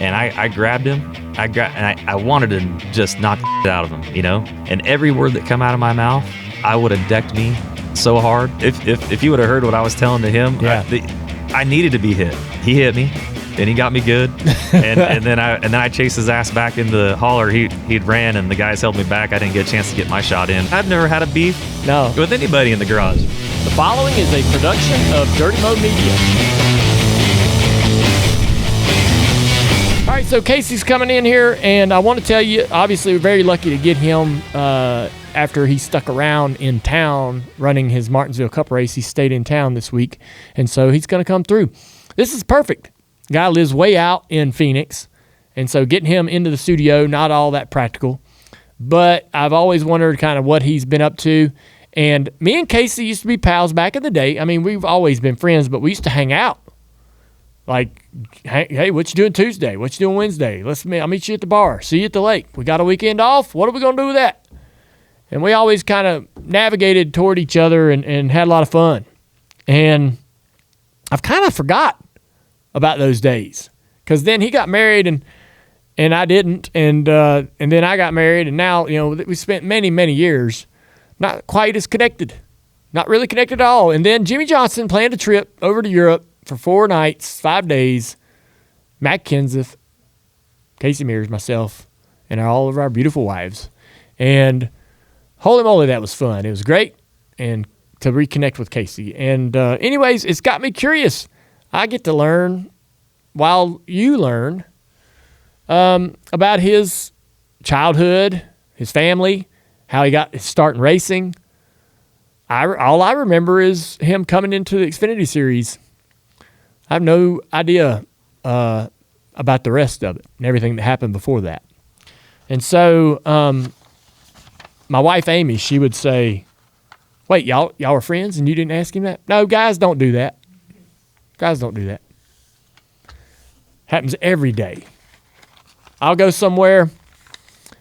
and I grabbed him. I wanted to just knock the out of him, you know. And every word that come out of my mouth, I would have decked me so hard. If you would have heard what I was telling to him, I needed to be hit. He hit me, and he got me good. and then I chased his ass back into the hauler. He'd ran, and the guys held me back. I didn't get a chance to get my shot in. I've never had a beef with anybody in the garage. The following is a production of Dirty Mo Media. All right, so Casey's coming in here, and I want to tell you, obviously, we're very lucky to get him after he stuck around in town running his Martinsville Cup race. He stayed in town this week, and so he's going to come through. This is perfect. Guy lives way out in Phoenix, and so getting him into the studio, not all that practical. But I've always wondered kind of what he's been up to. And me and Casey used to be pals back in the day. I mean, we've always been friends, but we used to hang out. Like, hey, what you doing Tuesday? What you doing Wednesday? I'll meet you at the bar. See you at the lake. We got a weekend off. What are we going to do with that? And we always kind of navigated toward each other and had a lot of fun. And I've kind of forgot about those days, because then he got married and I didn't. And then I got married, and now, you know, we spent many, many years not quite as connected. Not really connected at all. And then Jimmy Johnson planned a trip over to Europe for 4 nights, 5 days. Matt Kenseth, Casey Mears, myself, and all of our beautiful wives. And holy moly, that was fun. It was great, and to reconnect with Casey. And anyways, it's got me curious. I get to learn while you learn about his childhood, his family, how he got his start in racing. All I remember is him coming into the Xfinity Series. I have no idea about the rest of it and everything that happened before that. And so my wife, Amy, she would say, wait, y'all were friends and you didn't ask him that? No, guys don't do that. Guys don't do that. Happens every day. I'll go somewhere.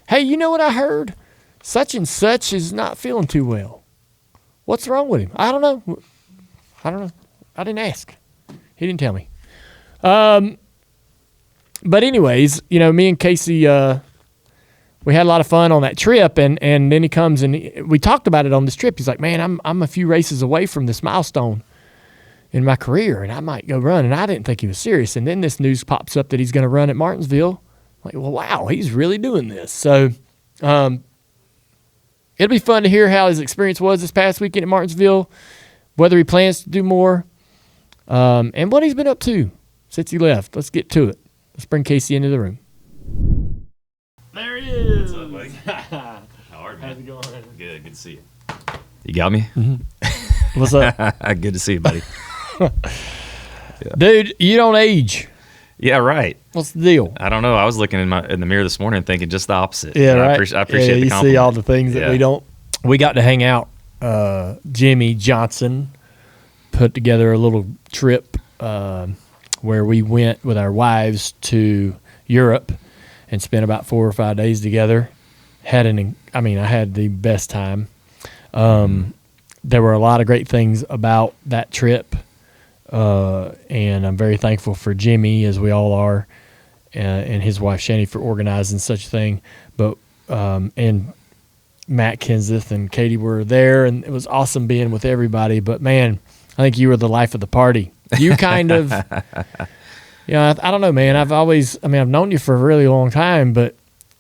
Hey, you know what I heard? Such and such is not feeling too well. What's wrong with him? I don't know. I didn't ask. He didn't tell me. But anyways, you know, me and Casey, we had a lot of fun on that trip, and then he comes and we talked about it on this trip. He's like, man, I'm a few races away from this milestone in my career, and I might go run. And I didn't think he was serious. And then this news pops up that he's going to run at Martinsville. I'm like, well, wow, he's really doing this. So it'll be fun to hear how his experience was this past weekend at Martinsville, whether he plans to do more, and what he's been up to since he left. Let's get to it. Let's bring Casey into the room. There he is. What's up, buddy? How are you, man? How's it going? Good to see you. You got me? Mm-hmm. What's up? Good to see you, buddy. Yeah. Dude, you don't age. Yeah, right. What's the deal? I don't know. I was looking in the mirror this morning thinking just the opposite. Yeah, right. I appreciate the compliment. You see all the things that we don't. We got to hang out. Jimmy Johnson put together a little trip where we went with our wives to Europe and spent about 4 or 5 days together. I had the best time. There were a lot of great things about that trip, and I'm very thankful for Jimmy, as we all are, and his wife Shani for organizing such a thing. But and Matt Kenseth and Katie were there, and it was awesome being with everybody. But man, I think you were the life of the party. You kind of, I don't know, man. I've known you for a really long time, but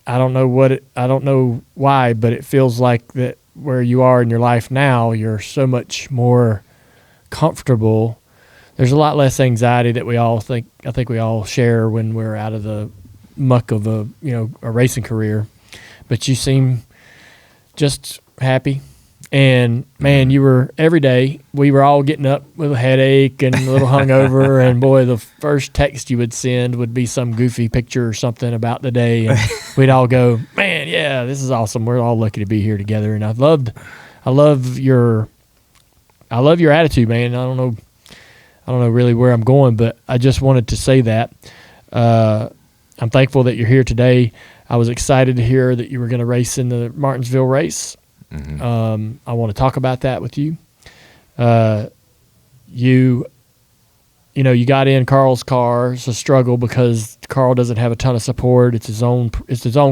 I don't know why, but it feels like that where you are in your life now, you're so much more comfortable. There's a lot less anxiety that I think we all share when we're out of the muck of a racing career. But you seem just happy. And man, you were every day. We were all getting up with a headache and a little hungover. And boy, the first text you would send would be some goofy picture or something about the day, and we'd all go, "Man, yeah, this is awesome. We're all lucky to be here together." And I love your attitude, man. I don't know really where I'm going, but I just wanted to say that I'm thankful that you're here today. I was excited to hear that you were going to race in the Martinsville race. Mm-hmm. I want to talk about that with you. You you got in Carl's car. It's a struggle because Carl doesn't have a ton of support. It's his own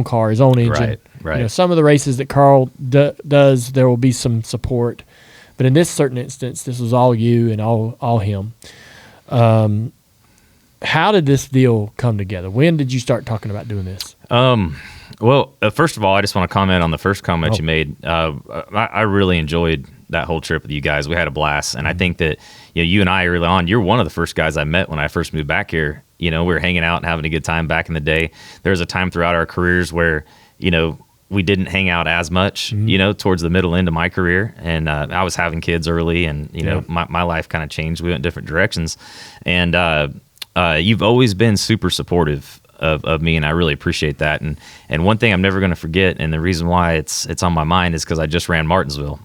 car, his own engine. Right. Some of the races that Carl does, there will be some support, but in this certain instance, this was all you and all him. How did this deal come together? When did you start talking about doing this? Well, first of all, I just want to comment on the first comment you made. I really enjoyed that whole trip with you guys. We had a blast, and I think that you and I early on, you're one of the first guys I met when I first moved back here. We were hanging out and having a good time back in the day. There was a time throughout our careers where we didn't hang out as much, towards the middle end of my career. And I was having kids early, and, my life kind of changed. We went different directions. And you've always been super supportive of me, and I really appreciate that. And one thing I'm never going to forget, and the reason why it's on my mind is because I just ran Martinsville.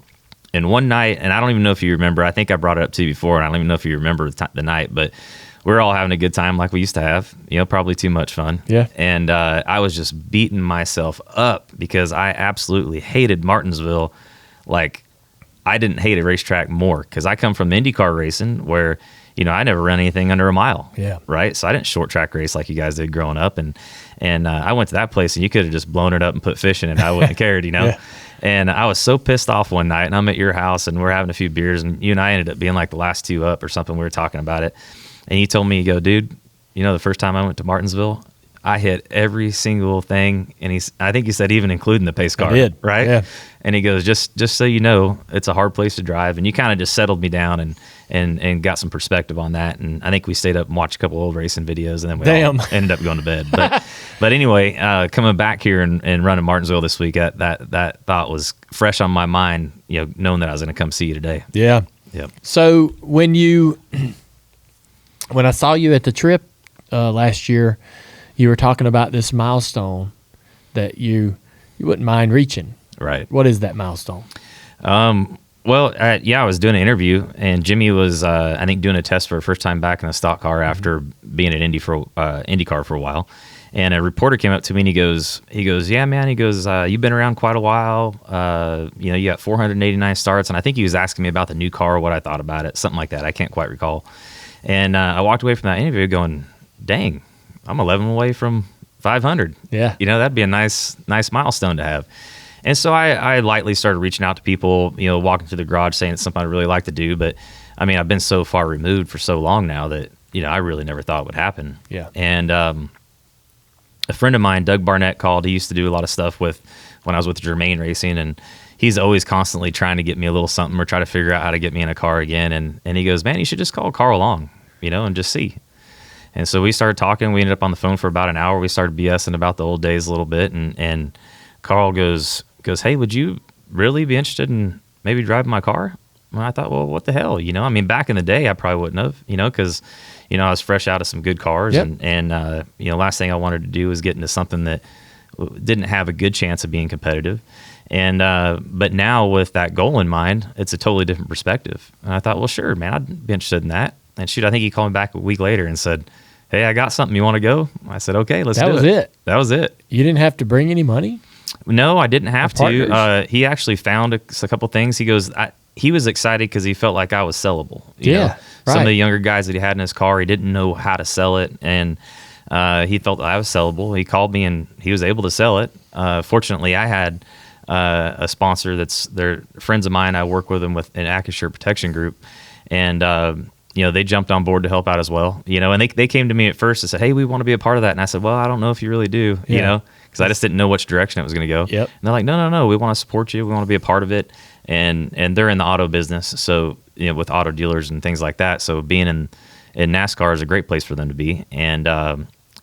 And one night, and I don't even know if you remember, I think I brought it up to you before, and I don't even know if you remember the night, but we're all having a good time like we used to have, probably too much fun. Yeah. And I was just beating myself up because I absolutely hated Martinsville. Like, I didn't hate a racetrack more because I come from IndyCar racing where, I never ran anything under a mile. Yeah. Right. So I didn't short track race like you guys did growing up. And I went to that place and you could have just blown it up and put fish in it. I wouldn't have cared, Yeah. And I was so pissed off one night, and I'm at your house and we're having a few beers, and you and I ended up being like the last two up or something. We were talking about it. And you told me, you go, dude, the first time I went to Martinsville, I hit every single thing. And I think he said even including the pace car. I did. Right? Yeah. And he goes, just so you know, it's a hard place to drive. And you kind of just settled me down and got some perspective on that. And I think we stayed up and watched a couple old racing videos, and then we all ended up going to bed. But anyway, coming back here and running Martinsville this week, that thought was fresh on my mind, knowing that I was going to come see you today. Yeah. Yep. So when I saw you at the trip last year, you were talking about this milestone that you wouldn't mind reaching. Right. What is that milestone? Well, I was doing an interview, and Jimmy was, I think, doing a test for the first time back in a stock car after being at IndyCar for a while. And a reporter came up to me and he goes, yeah, man. He goes, you've been around quite a while. You got 489 starts. And I think he was asking me about the new car, what I thought about it, something like that. I can't quite recall. And I walked away from that interview going, dang, I'm 11 away from 500. Yeah. That'd be a nice milestone to have. And so I lightly started reaching out to people, walking through the garage saying it's something I'd really like to do. But, I mean, I've been so far removed for so long now that, I really never thought it would happen. Yeah. And a friend of mine, Doug Barnett, called. He used to do a lot of stuff when I was with Germain Racing, and he's always constantly trying to get me a little something or try to figure out how to get me in a car again. And he goes, man, you should just call Carl Long, and just see. And so we started talking. We ended up on the phone for about an hour. We started BSing about the old days a little bit. And Carl goes, hey, would you really be interested in maybe driving my car? And I thought, well, what the hell? I mean, back in the day, I probably wouldn't have, because, I was fresh out of some good cars. Yep. And last thing I wanted to do was get into something that didn't have a good chance of being competitive. And but now with that goal in mind, it's a totally different perspective. And I thought, well, sure, man, I'd be interested in that. And shoot, I think he called me back a week later and said, hey, I got something. You want to go? I said, okay, let's do it. That was it. You didn't have to bring any money? No, I didn't have to. He actually found a couple things. He goes, he was excited because he felt like I was sellable. You know? Right. Some of the younger guys that he had in his car, he didn't know how to sell it. And he felt I was sellable. He called me and he was able to sell it. Fortunately, I had a sponsor they're friends of mine. I work with them with an Acrisure protection group. And, they jumped on board to help out as well, and they came to me at first and said, hey, we want to be a part of that. And I said, well, I don't know if you really do, because I just didn't know which direction it was going to go. Yep. And they're like, no, we want to support you. We want to be a part of it. And they're in the auto business. So, with auto dealers and things like that. So being in NASCAR is a great place for them to be. And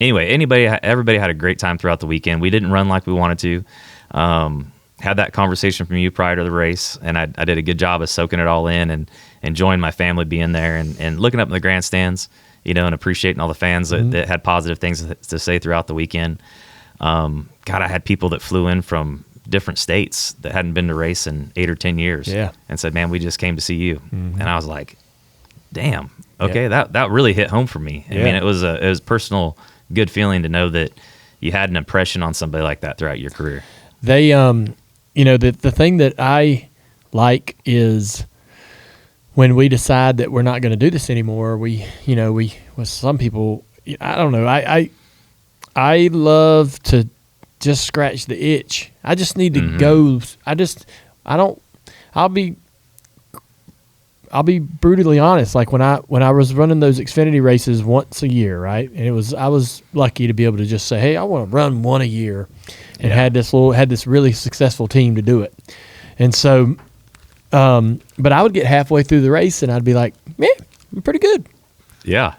anyway, everybody had a great time throughout the weekend. We didn't run like we wanted to. Had that conversation from you prior to the race, and I did a good job of soaking it all in and enjoying my family being there and looking up in the grandstands, and appreciating all the fans that had positive things to say throughout the weekend. God, I had people that flew in from different states that hadn't been to race in 8 or 10 years and said, man, we just came to see you. Mm-hmm. And I was like, damn, okay, that really hit home for me. I mean, it was a personal good feeling to know that you had an impression on somebody like that throughout your career. They, the thing that I like is when we decide that we're not going to do this anymore, with some people, I don't know. I love to just scratch the itch. I just need to go. I'll be brutally honest. Like when I was running those Xfinity races once a year, right? And I was lucky to be able to just say, hey, I want to run one a year, and had this really successful team to do it. And so, but I would get halfway through the race and I'd be like, man, I'm pretty good. Yeah.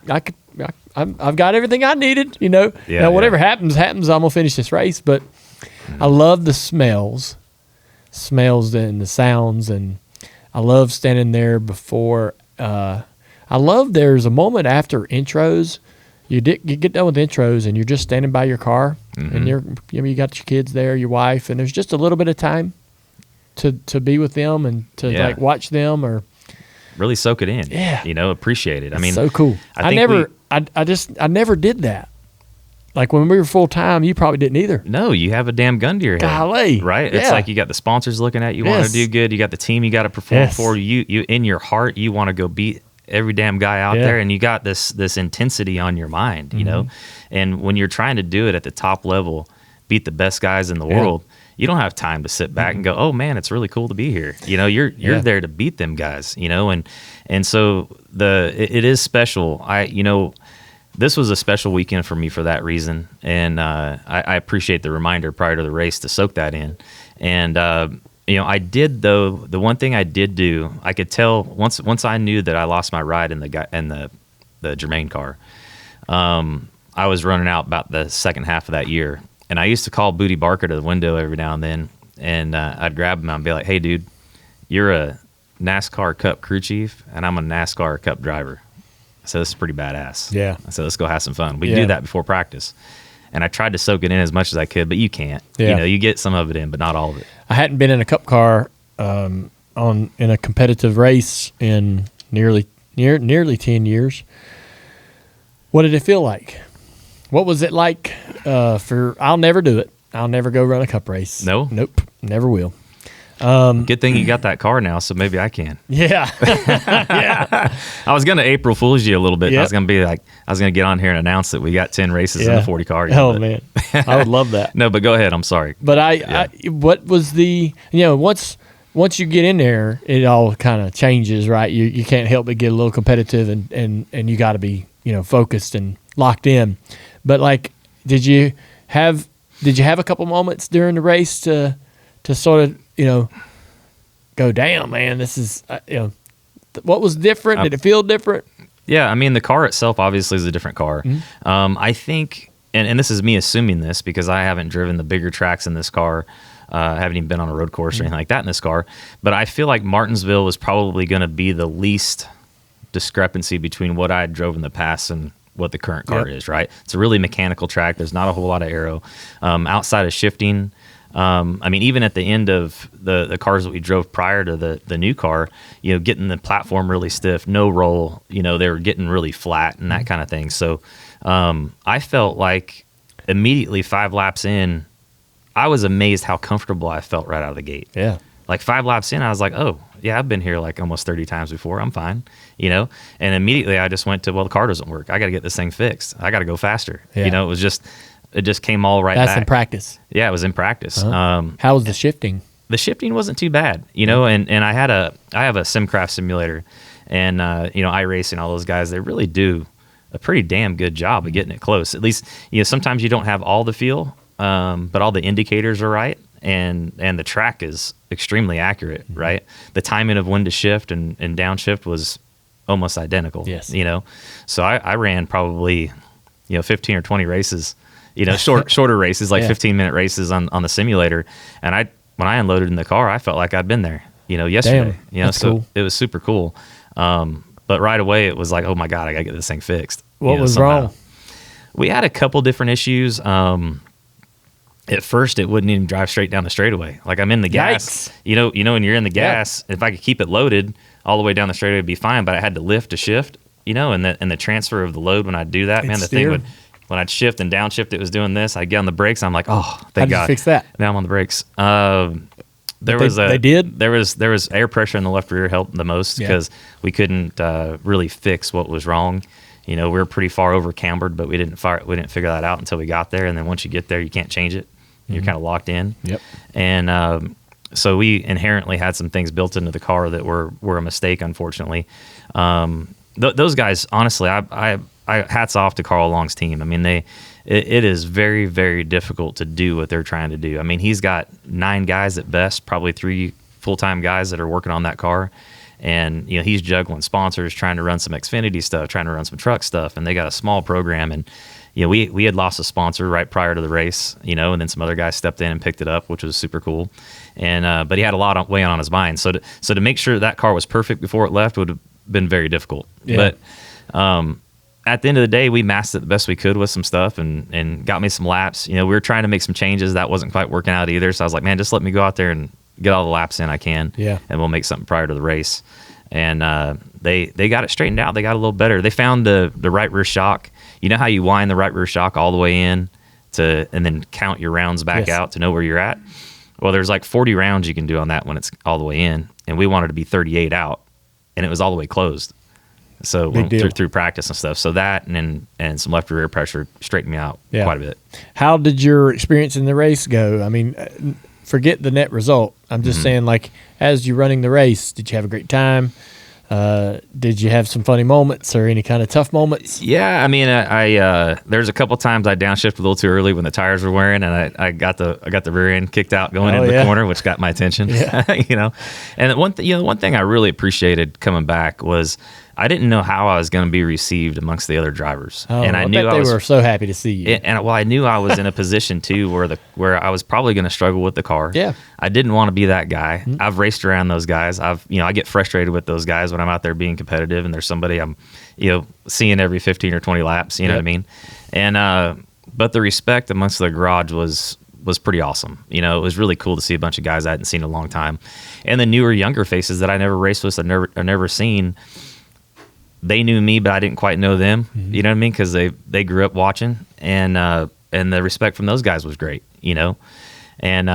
I've got everything I needed, Yeah, now, whatever happens, I'm going to finish this race. But I love the smells and the sounds, and I love standing there before. I love there's a moment after intros. You get done with intros, and you're just standing by your car, and you got your kids there, your wife, and there's just a little bit of time to be with them and to like watch them or really soak it in. Yeah, appreciate it. I mean, so cool. I never did that. Like when we were full time, you probably didn't either. No, you have a damn gun to your head. Golly. Right? Yeah. It's like you got the sponsors looking at you, want to do good. You got the team you got to perform for. You in your heart, you want to go beat every damn guy out there, and you got this intensity on your mind, And when you're trying to do it at the top level, beat the best guys in the world, you don't have time to sit back and go, oh man, it's really cool to be here. You're there to beat them guys, and so it is special. This was a special weekend for me for that reason, and I appreciate the reminder prior to the race to soak that in. And I did, though, the one thing I did do, I could tell once I knew that I lost my ride in the Germain car. I was running out about the second half of that year, and I used to call Booty Barker to the window every now and then, and I'd grab him and be like, "Hey, dude, you're a NASCAR Cup crew chief, and I'm a NASCAR Cup driver. I said, this is pretty badass. Yeah. I said, let's go have some fun. We do that before practice." And I tried to soak it in as much as I could, but you can't. Yeah. You get some of it in, but not all of it. I hadn't been in a Cup car in a competitive race in nearly 10 years. What did it feel like? What was it like I'll never do it. I'll never go run a Cup race. No? Nope. Never will. Good thing you got that car now, so maybe I can. Yeah. Yeah. I was going to April Fool's you a little bit. Yep. I was going to get on here and announce that we got 10 races in the 40 car. Man. I would love that. No, but go ahead. I'm sorry. But what was once you get in there, it all kind of changes, right? You can't help but get a little competitive and you got to be, focused and locked in. But like, did you have a couple moments during the race to sort of, go, damn, man, this is, what was different? Did it feel different? Yeah, I mean, the car itself obviously is a different car. Mm-hmm. I think, and this is me assuming this because I haven't driven the bigger tracks in this car. I haven't even been on a road course or anything like that in this car. But I feel like Martinsville was probably going to be the least discrepancy between what I drove in the past and what the current car is, right? It's a really mechanical track. There's not a whole lot of aero. Outside of shifting, even at the end of the cars that we drove prior to the new car, getting the platform really stiff, no roll, they were getting really flat and that kind of thing. So I felt like immediately 5 laps in, I was amazed how comfortable I felt right out of the gate. Yeah. Like 5 laps in, I was like, oh, yeah, I've been here like almost 30 times before. I'm fine, And immediately I just went to, well, the car doesn't work. I got to get this thing fixed. I got to go faster. Yeah. It just came all right back. That's in practice. Yeah, it was in practice. Uh-huh. How was the shifting? The shifting wasn't too bad, and I have a SimCraft simulator, and iRacing, all those guys, they really do a pretty damn good job of getting it close. At least, sometimes you don't have all the feel, but all the indicators are right, and the track is extremely accurate, right? The timing of when to shift and downshift was almost identical. Yes. So I ran probably 15 or 20 races. Shorter races, like 15-minute races on the simulator. And when I unloaded in the car, I felt like I'd been there, yesterday. Damn, so cool. It was super cool. But right away, it was like, oh my God, I gotta get this thing fixed. What was wrong? We had a couple different issues. At first, it wouldn't even drive straight down the straightaway. Like I'm in the gas. Yikes. When you're in the gas, if I could keep it loaded all the way down the straightaway, it'd be fine. But I had to lift to shift. And the transfer of the load when I do that, man, the thing would. When I'd shift and downshift, it was doing this. I'd get on the brakes. I'm like, oh, thank God. How'd you fix that? Now I'm on the brakes. They did. There was air pressure in the left rear helped the most because we couldn't really fix what was wrong. We were pretty far over cambered, but we didn't figure that out until we got there. And then once you get there, you can't change it. You're kind of locked in. Yep. And so we inherently had some things built into the car that were a mistake, unfortunately. Those guys, honestly, I hats off to Carl Long's team. I mean, it is very, very difficult to do what they're trying to do. I mean, he's got 9 guys at best, probably 3 full-time guys that are working on that car. And, he's juggling sponsors, trying to run some Xfinity stuff, trying to run some truck stuff. And they got a small program. And, we had lost a sponsor right prior to the race, and then some other guys stepped in and picked it up, which was super cool. And, but he had a lot weighing on his mind. So to make sure that car was perfect before it left would have been very difficult. Yeah. But, at the end of the day, we masked it the best we could with some stuff and got me some laps. We were trying to make some changes. That wasn't quite working out either. So I was like, man, just let me go out there and get all the laps in I can. Yeah. And we'll make something prior to the race. And they got it straightened out. They got a little better. They found the right rear shock. You know how you wind the right rear shock all the way in and then count your rounds back out to know where you're at? Well, there's like 40 rounds you can do on that when it's all the way in. And we wanted to be 38 out. And it was all the way closed. So through practice and stuff. So that and some left rear pressure straightened me out quite a bit. How did your experience in the race go? I mean, forget the net result. I'm just saying, like, as you're running the race, did you have a great time? Did you have some funny moments or any kind of tough moments? Yeah, I mean, I there's a couple times I downshifted a little too early when the tires were wearing, and I got the rear end kicked out going into the corner, which got my attention. And one thing I really appreciated coming back was I didn't know how I was going to be received amongst the other drivers, and I knew they were so happy to see you. I knew I was in a position too where I was probably going to struggle with the car. Yeah, I didn't want to be that guy. Mm-hmm. I've raced around those guys. I get frustrated with those guys when I'm out there being competitive, and there's somebody I'm seeing every 15 or 20 laps. You know what I mean? And but the respect amongst the garage was pretty awesome. It was really cool to see a bunch of guys I hadn't seen in a long time, and the newer, younger faces that I never raced with, I never seen. They knew me, but I didn't quite know them. Mm-hmm. You know what I mean? Because they grew up watching, and the respect from those guys was great. And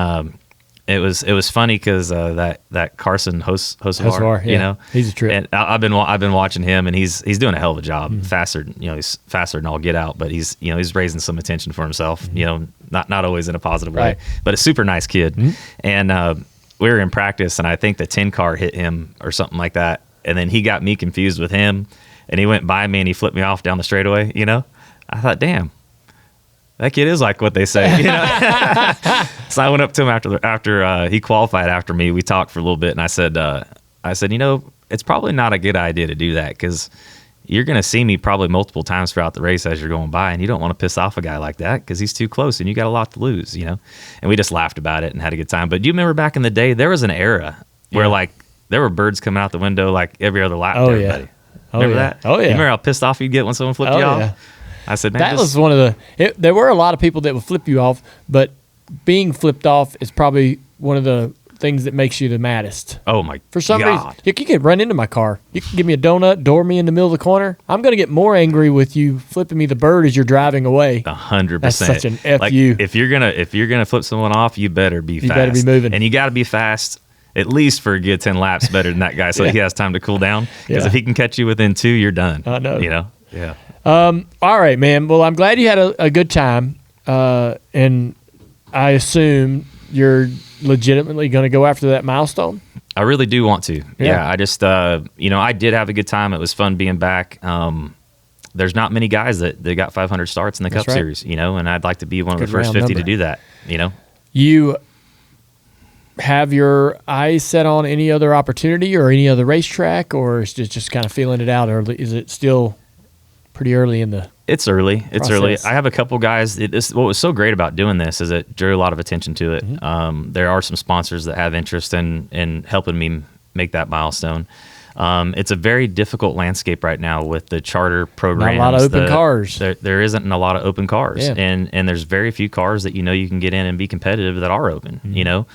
it was funny because that Carson Hocevar, he's a trip. And I've been watching him, and he's doing a hell of a job. Mm-hmm. Faster, he's faster than all get out, but he's raising some attention for himself. Mm-hmm. Not always in a positive way, but a super nice kid. Mm-hmm. And we were in practice, and I think the 10 car hit him or something like that. And then he got me confused with him, and he went by me and he flipped me off down the straightaway. I thought, damn, that kid is like what they say. So I went up to him after he qualified after me. We talked for a little bit, and I said, it's probably not a good idea to do that because you're going to see me probably multiple times throughout the race as you're going by, and you don't want to piss off a guy like that because he's too close and you got a lot to lose. And we just laughed about it and had a good time. But do you remember back in the day there was an era where there were birds coming out the window like every other lap to everybody. Remember that? Oh, yeah. You remember how pissed off you'd get when someone flipped you off? Yeah. I said, man, that was one of there were a lot of people that would flip you off, but being flipped off is probably one of the things that makes you the maddest. Oh, my God. For some reason, you could run into my car. You can give me a donut, door me in the middle of the corner. I'm going to get more angry with you flipping me the bird as you're driving away. 100%. That's such an F you. If you're gonna flip someone off, you better be fast. You better be moving. And you got to be fast. At least for a good 10 laps better than that guy so he has time to cool down. Because if he can catch you within 2, you're done. I know. Yeah. All right, man. Well, I'm glad you had a good time. And I assume you're legitimately going to go after that milestone? I really do want to. Yeah. I just, I did have a good time. It was fun being back. There's not many guys that got 500 starts in the Cup Series, and I'd like to be one of the first 50 to do that, You have your eyes set on any other opportunity or any other racetrack, or is it just kind of feeling it out, or is it still pretty early in the It's early. process? It's early. I have a couple guys. What was so great about doing this is it drew a lot of attention to it. Mm-hmm. There are some sponsors that have interest in helping me make that milestone. It's a very difficult landscape right now with the charter programs. Not a lot of open cars. There isn't a lot of open cars, Yeah. and there's very few cars that you can get in and be competitive that are open. Mm-hmm.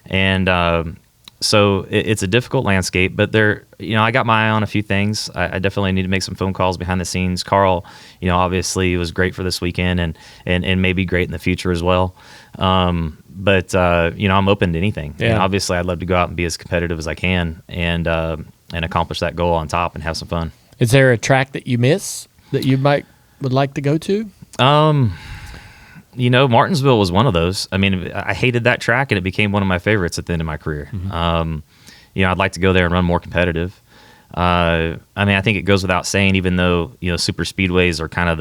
And so it's a difficult landscape. But I got my eye on a few things. I definitely need to make some phone calls behind the scenes. Carl, obviously was great for this weekend, and may be great in the future as well. but I'm open to anything. Yeah. And obviously, I'd love to go out and be as competitive as I can and accomplish that goal on top and have some fun. Is there a track that you miss that you would like to go to? Martinsville was one of those. I mean, I hated that track, and it became one of my favorites at the end of my career. I'd like to go there and run more competitive. I think it goes without saying, even though, super speedways are kind of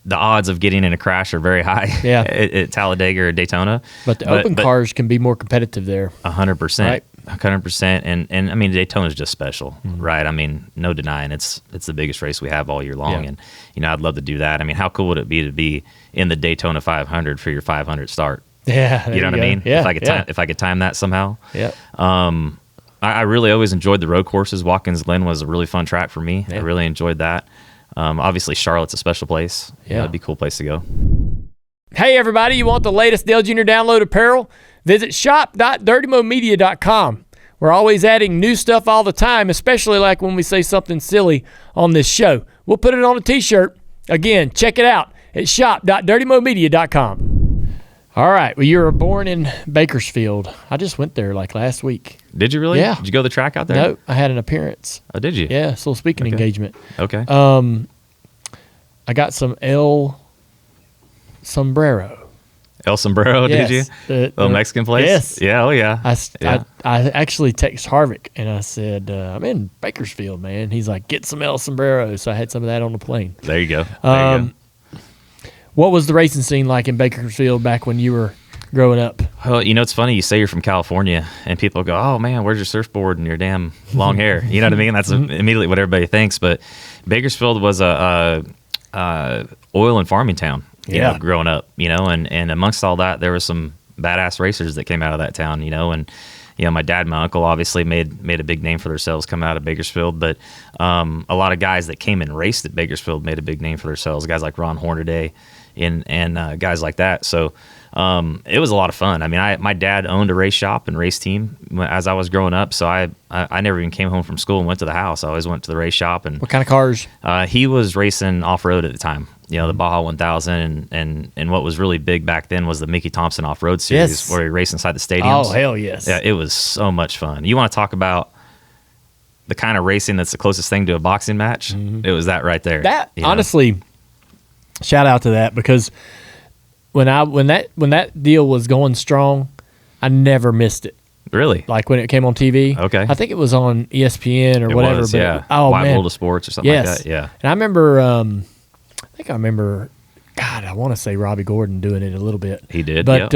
the odds of getting in a crash are very high at Talladega or Daytona. But the open cars can be more competitive there. 100%. Right. 100%. And I mean, Daytona is just special, right? I mean, no denying it's the biggest race we have all year long. Yeah. And, I'd love to do that. I mean, how cool would it be to be in the Daytona 500 for your 500 start? Yeah. You know what I mean? Yeah. If I could time that somehow. Yeah. I really always enjoyed the road courses. Watkins Glen was a really fun track for me. Yeah. I really enjoyed that. Obviously, Charlotte's a special place. Yeah. It'd be a cool place to go. Hey, everybody, you want the latest Dale Jr. download apparel? Visit shop.dirtymomedia.com. We're always adding new stuff all the time, especially like when we say something silly on this show. We'll put it on a t-shirt. Again, check it out at shop.dirtymomedia.com. All right. Well, you were born in Bakersfield. I just went there like last week. Did you really? Yeah. Did you go to the track out there? No, I had an appearance. Oh, did you? Yeah, so speaking engagement. Okay. I got some El Sombrero. El Sombrero, yes. Did you? The Mexican place? Yes. Yeah, oh yeah. I actually text Harvick and I said, I'm in Bakersfield, man. He's like, get some El Sombrero. So I had some of that on the plane. There you go. There you go. What was the racing scene like in Bakersfield back when you were growing up? Well, it's funny. You say you're from California, and people go, "Oh man, where's your surfboard and your damn long hair?" You know what I mean? That's immediately what everybody thinks. But Bakersfield was a oil and farming town. You know, growing up, and amongst all that, there was some badass racers that came out of that town. And my dad and my uncle obviously made a big name for themselves coming out of Bakersfield, but a lot of guys that came and raced at Bakersfield made a big name for themselves. Guys like Ron Hornaday and guys like that. So it was a lot of fun. I mean, my dad owned a race shop and race team as I was growing up, so I never even came home from school and went to the house. I always went to the race shop. And what kind of cars? He was racing off-road at the time. The Baja 1000 and what was really big back then was the Mickey Thompson off-road series where he raced inside the stadiums. Oh, hell yes. Yeah, it was so much fun. You want to talk about the kind of racing that's the closest thing to a boxing match? It was that right there. That, honestly, shout out to that, because when that deal was going strong, I never missed it. Really? Like when it came on TV. Okay. I think it was on ESPN or whatever. Was, but, yeah. Oh, Wide man. World of Sports or something like that. Yeah. And I remember, God, I want to say Robbie Gordon doing it a little bit. He did, but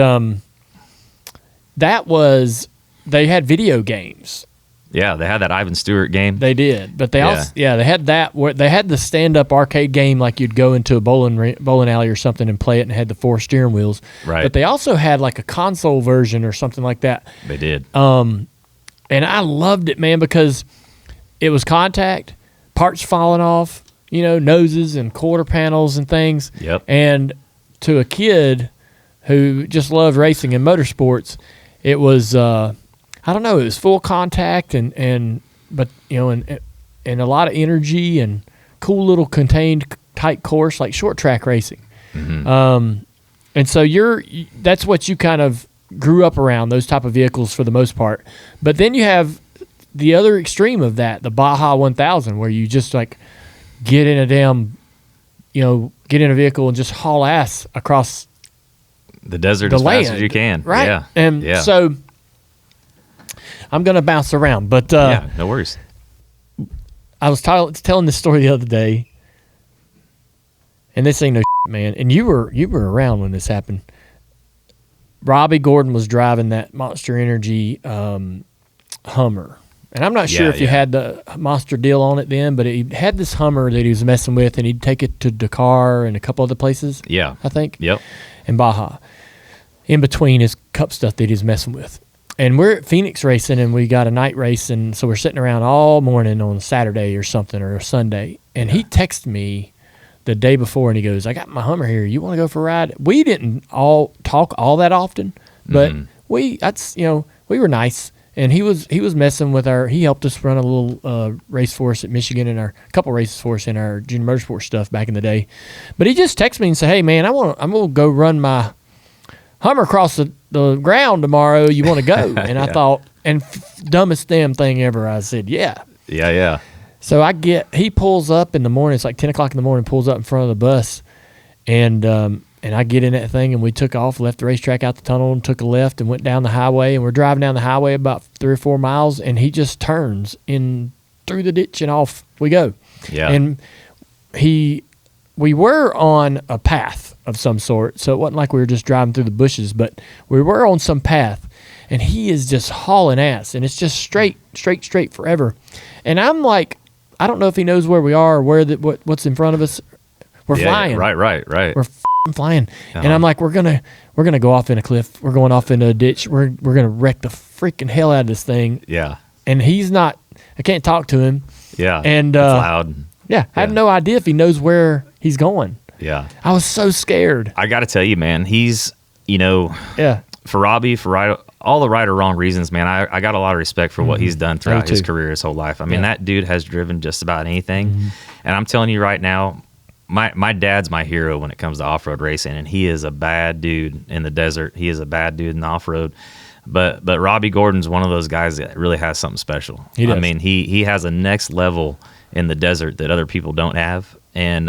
they had video games. Yeah, they had that Ivan Stewart game. They did, but they also they had that where they had the stand-up arcade game, like you'd go into a bowling alley or something and play it, and it had the 4 steering wheels. Right. But they also had like a console version or something like that. They did. And I loved it, man, because it was contact, parts falling off, noses and quarter panels and things. Yep. And to a kid who just loved racing and motorsports, it was I don't know, it was full contact and a lot of energy and cool little contained tight course like short track racing. And so that's what you kind of grew up around, those type of vehicles for the most part. But then you have the other extreme of that, the Baja 1000, where you just like get in a vehicle and just haul ass across the desert the as land, fast as you can. Right. Yeah. And so I'm going to bounce around, but no worries. I was telling this story the other day, and this ain't no shit, man. And you were around when this happened. Robbie Gordon was driving that Monster Energy Hummer. And I'm not sure if you had the Monster deal on it then, but he had this Hummer that he was messing with, and he'd take it to Dakar and a couple other places. Yeah. I think. Yep. And Baja. In between his cup stuff that he's messing with. And we're at Phoenix racing, and we got a night race, and so we're sitting around all morning on Saturday or something, or a Sunday. And he texted me the day before, and he goes, I got my Hummer here. You want to go for a ride? We didn't all talk all that often, but we were nice. And he was messing with he helped us run a little race for us at Michigan and a couple races for us in our junior motorsport stuff back in the day. But he just texted me and said, "Hey man, I'm gonna go run my Hummer across the ground tomorrow. You want to go?" And I thought, dumbest damn thing ever. I said, "Yeah." Yeah. So he pulls up in the morning. It's like 10 o'clock in the morning. Pulls up in front of the bus, and I get in that thing, and we took off, left the racetrack out the tunnel, and took a left, and went down the highway. And we're driving down the highway about 3 or 4 miles, and he just turns in through the ditch, and off we go. Yeah. And we were on a path of some sort, so it wasn't like we were just driving through the bushes, but we were on some path, and he is just hauling ass, and it's just straight forever. And I'm like, I don't know if he knows where we are or what's in front of us. We're flying. Right. We're flying. And I'm like, we're gonna go off in a cliff. We're going off into a ditch. We're gonna wreck the freaking hell out of this thing. Yeah. And he's not. I can't talk to him. Yeah. And it's loud. Yeah, I have no idea if he knows where he's going. Yeah. I was so scared. I got to tell you, man, he's, Yeah. for Robbie, for all the right or wrong reasons, man, I got a lot of respect for what he's done throughout his career, his whole life. I mean, that dude has driven just about anything. And I'm telling you right now, my dad's my hero when it comes to off-road racing, and he is a bad dude in the desert. He is a bad dude in the off-road. But Robbie Gordon's one of those guys that really has something special. He does. I mean, he has a next level in the desert that other people don't have. And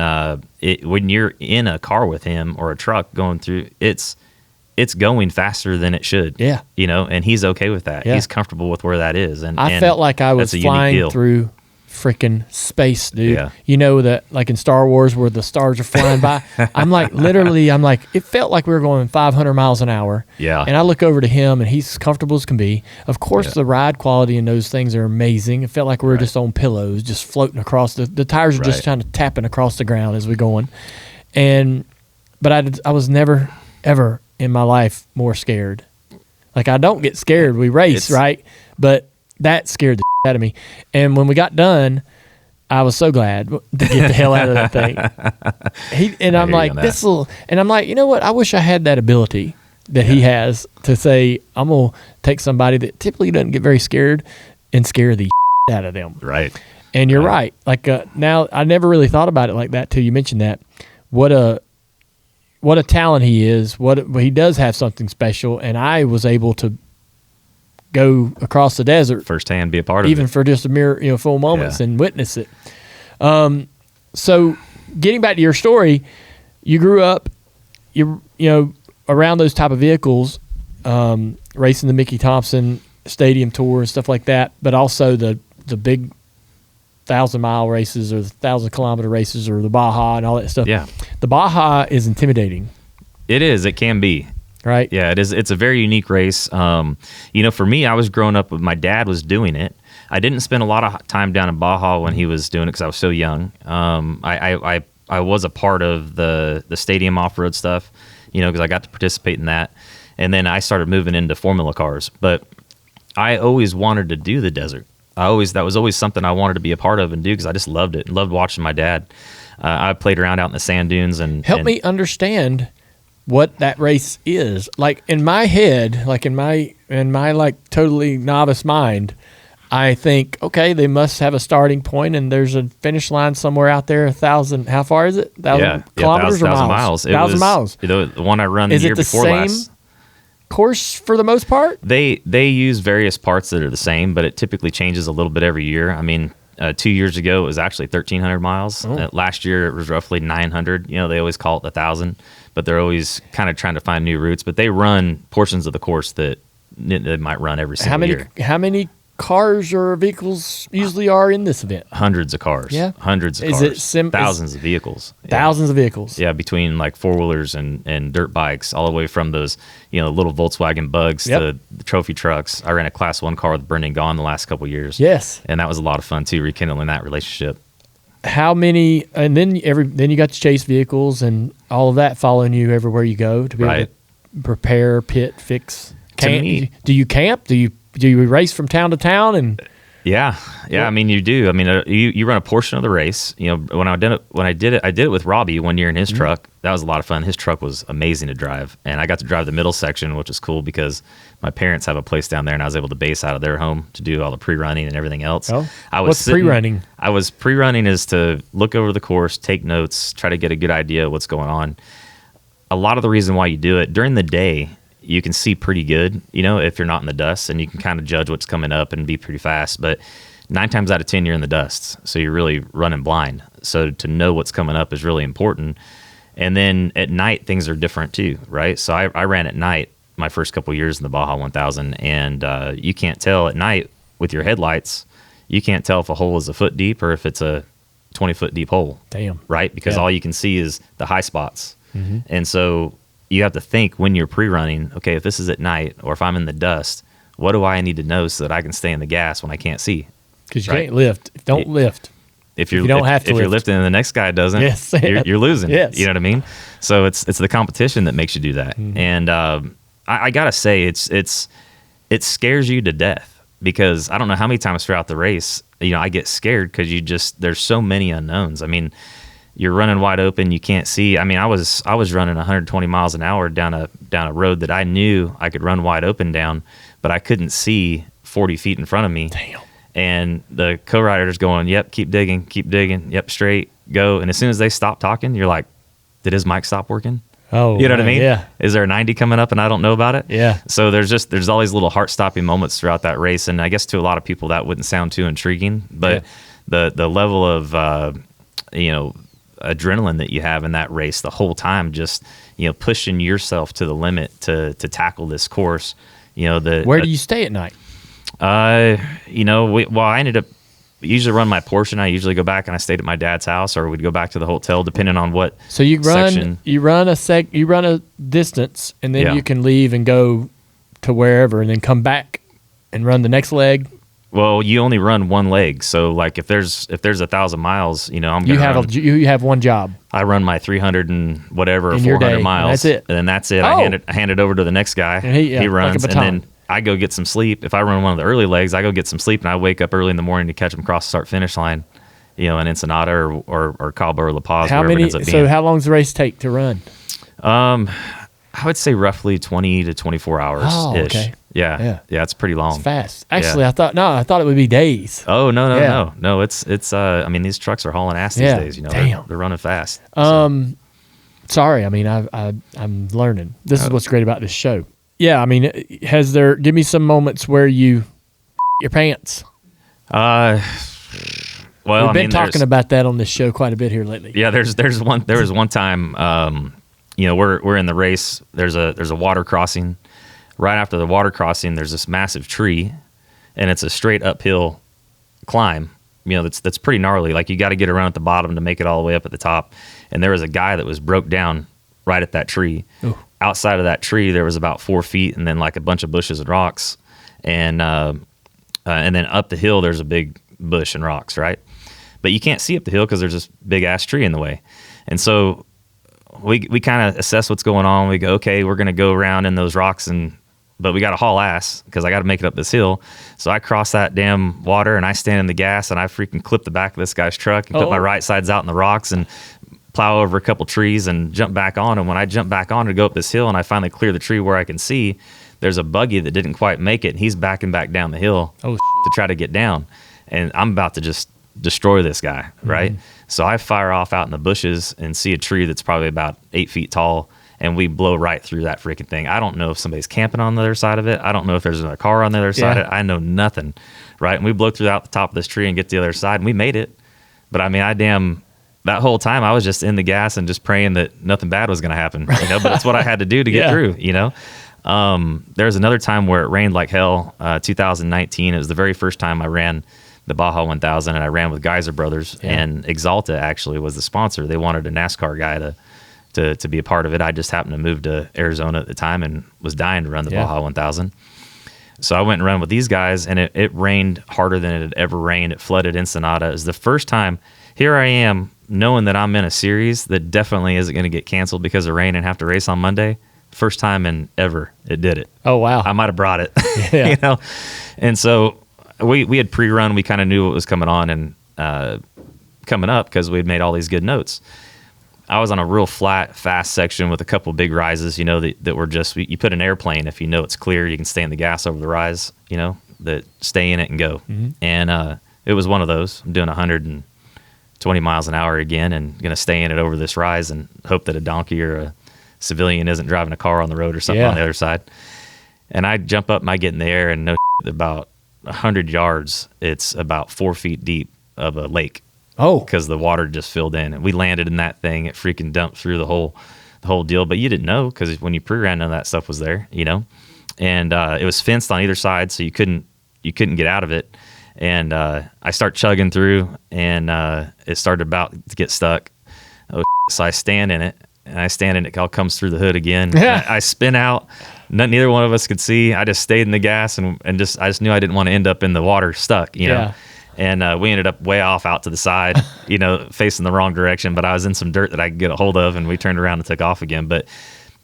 when you're in a car with him or a truck going through, it's going faster than it should. Yeah. And he's okay with that. Yeah. He's comfortable with where that is. And I felt like I was flying through freaking space, dude. Yeah. That like in Star Wars where the stars are flying by. I'm like, it felt like we were going 500 miles an hour. Yeah. And I look over to him, and he's comfortable as can be. Of course, the ride quality in those things are amazing. It felt like we were just on pillows, just floating across the tires are just kind of tapping across the ground as we're going. But I was never, ever in my life more scared. Like, I don't get scared. We race, right? But that scared the out of me. And when we got done, I was so glad to get the hell out of that thing. I'm like, you know what? I wish I had that ability that he has to say, I'm going to take somebody that typically doesn't get very scared and scare the out of them. Right. And you're right. Like, now I never really thought about it like that till you mentioned that. What a talent he is. He does have something special, and I was able to go across the desert firsthand, be a part of it, even for just a mere full moments and witness it. So getting back to your story, you grew up around those type of vehicles, racing the Mickey Thompson Stadium Tour and stuff like that, but also the big 1,000-mile races or the 1,000-kilometer races or the Baja and all that stuff. Yeah, the Baja is intimidating. It is. It can be. Right. Yeah, it is. It's a very unique race. For me, I was growing up with my dad was doing it. I didn't spend a lot of time down in Baja when he was doing it because I was so young. I was a part of the stadium off-road stuff, because I got to participate in that. And then I started moving into formula cars. But I always wanted to do the desert. That was always something I wanted to be a part of and do because I just loved it and loved watching my dad. I played around out in the sand dunes and help me understand what that race is. Like in my head, like in my like totally novice mind, I think, okay, they must have a starting point and there's a finish line somewhere out there. 1,000, how far is it? 1,000 kilometers or miles? 1,000 miles. The one I run the year before last. Is it the same course for the most part? They use various parts that are the same, but it typically changes a little bit every year. I mean, 2 years ago it was actually 1,300 miles. Last year it was roughly 900. They always call it 1,000. But they're always kind of trying to find new routes. But they run portions of the course that they might run every single year. How many cars or vehicles usually are in this event? Hundreds of cars. Yeah. Hundreds of cars. Thousands of vehicles. Thousands of vehicles. Yeah, between like four-wheelers and dirt bikes, all the way from those little Volkswagen Bugs to the trophy trucks. I ran a Class 1 car with Brendan Gaughan the last couple of years. Yes. And that was a lot of fun, too, rekindling that relationship. How many, and then you got to chase vehicles and all of that following you everywhere you go to be able to prepare, pit, fix. Do you camp? Do you race from town to town? And Yeah. I mean, you do. I mean, you run a portion of the race. You know, when I did it with Robbie one year in his truck. That was a lot of fun. His truck was amazing to drive, and I got to drive the middle section, which is cool because my parents have a place down there, and I was able to base out of their home to do all the pre-running and everything else. Oh, what's pre-running? Pre-running is to look over the course, take notes, try to get a good idea of what's going on. A lot of the reason why you do it during the day, you can see pretty good, you know, if you're not in the dust, and you can kind of judge what's coming up and be pretty fast. But 9 times out of 10, you're in the dust, so you're really running blind. So to know what's coming up is really important. And then at night, things are different too, right? So I ran at night my first couple of years in the Baja 1000, and you can't tell at night with your headlights. You can't tell if a hole is a foot deep or if it's a 20-foot deep hole. Damn. Right? Because all you can see is the high spots. Mm-hmm. And so you have to think when you're pre-running, okay, if this is at night or if I'm in the dust, what do I need to know so that I can stay in the gas when I can't see? Because you can't lift. Don't lift. If you're lifting and the next guy doesn't, yes. you're losing. Yes. You know what I mean? So it's the competition that makes you do that. Mm-hmm. And I gotta say, it scares you to death, because I don't know how many times throughout the race, you know, I get scared because there's so many unknowns. I mean, you're running wide open, you can't see. I mean, I was running 120 miles an hour down a road that I knew I could run wide open down, but I couldn't see 40 feet in front of me. Damn. And the co-rider's going, yep, keep digging, yep, straight, go. And as soon as they stop talking, you're like, did his mic stop working? Oh, you know what I mean? Yeah. Is there a 90 coming up and I don't know about it? Yeah. So there's all these little heart-stopping moments throughout that race. And I guess to a lot of people that wouldn't sound too intriguing, but the level of, adrenaline that you have in that race the whole time, just, you know, pushing yourself to the limit to tackle this course, you know, where do you stay at night? I ended up usually run my portion. I usually go back and I stayed at my dad's house, or we'd go back to the hotel depending on what. So you section. run a distance, and then you can leave and go to wherever, and then come back and run the next leg. Well, you only run one leg, so like if there's 1,000 miles, you know, you have one job. I run my 300 and whatever, or 400 miles. That's it. And then that's it. Oh. I hand it over to the next guy. And he runs, like a baton. and then I go get some sleep. If I run one of the early legs, I go get some sleep, and I wake up early in the morning to catch them across the start-finish line, you know, in Ensenada or Cabo or La Paz, wherever it ends up being. So how long does the race take to run? I would say roughly 20 to 24 hours ish. Oh, okay. Yeah, it's pretty long. It's fast. Actually, I thought it would be days. Oh, no. It's I mean, these trucks are hauling ass these days, you know. They're running fast. Sorry, I mean, I'm learning. This is what's great about this show. Yeah, I mean, give me some moments where you your pants? Well, we've been talking about that on this show quite a bit here lately. Yeah, there was one time, you know, we're in the race. There's a water crossing. Right after the water crossing, there's this massive tree, and it's a straight uphill climb. You know, that's pretty gnarly. Like, you got to get around at the bottom to make it all the way up at the top. And there was a guy that was broke down right at that tree. Ooh. Outside of that tree, there was about 4 feet, and then like a bunch of bushes and rocks, and then up the hill there's a big bush and rocks, right? But you can't see up the hill because there's this big ass tree in the way. And so we kind of assess what's going on. We go, okay, we're gonna go around in those rocks, but we got to haul ass because I got to make it up this hill. So I cross that damn water, and I stand in the gas, and I freaking clip the back of this guy's truck and put my right sides out in the rocks and plow over a couple trees and jump back on. And when I jump back on to go up this hill and I finally clear the tree where I can see, there's a buggy that didn't quite make it, and he's backing back down the hill to try to get down. And I'm about to just destroy this guy, right? Mm-hmm. So I fire off out in the bushes and see a tree that's probably about 8 feet tall, and we blow right through that freaking thing. I don't know if somebody's camping on the other side of it. I don't know if there's another car on the other side of it. I know nothing, right? And we blow through out the top of this tree and get to the other side, and we made it. But I mean, that whole time I was just in the gas and just praying that nothing bad was going to happen, you know, but it's what I had to do to get through, you know? There's another time where it rained like hell, 2019. It was the very first time I ran the Baja 1000, and I ran with Geyser Brothers, and Exalta actually was the sponsor. They wanted a NASCAR guy to be a part of it. I just happened to move to Arizona at the time and was dying to run the Baja 1000. So I went and ran with these guys, and it rained harder than it had ever rained. It flooded Ensenada. It was the first time. Here I am, knowing that I'm in a series that definitely isn't going to get canceled because of rain and have to race on Monday. First time in ever it did it. Oh, wow. I might have brought it, you know? And so we had pre-run. We kind of knew what was coming on and coming up because we'd made all these good notes. I was on a real flat, fast section with a couple big rises, that were just, you put an airplane, if you know it's clear, you can stay in the gas over the rise, that stay in it and go. Mm-hmm. And it was one of those. I'm doing 120 miles an hour again and going to stay in it over this rise and hope that a donkey or a civilian isn't driving a car on the road or something on the other side. And I jump up and I get in the air and about 100 yards, it's about 4 feet deep of a lake. Oh, because the water just filled in, and we landed in that thing. It freaking dumped through the whole deal. But you didn't know because when you pre-ran, none of that stuff was there, And it was fenced on either side, so you couldn't get out of it. And I start chugging through, and it started about to get stuck. Oh, so I stand in it, and it all comes through the hood again. I spin out. Neither one of us could see. I just stayed in the gas, and I just knew I didn't want to end up in the water stuck, know. And we ended up way off out to the side, facing the wrong direction. But I was in some dirt that I could get a hold of, and we turned around and took off again. But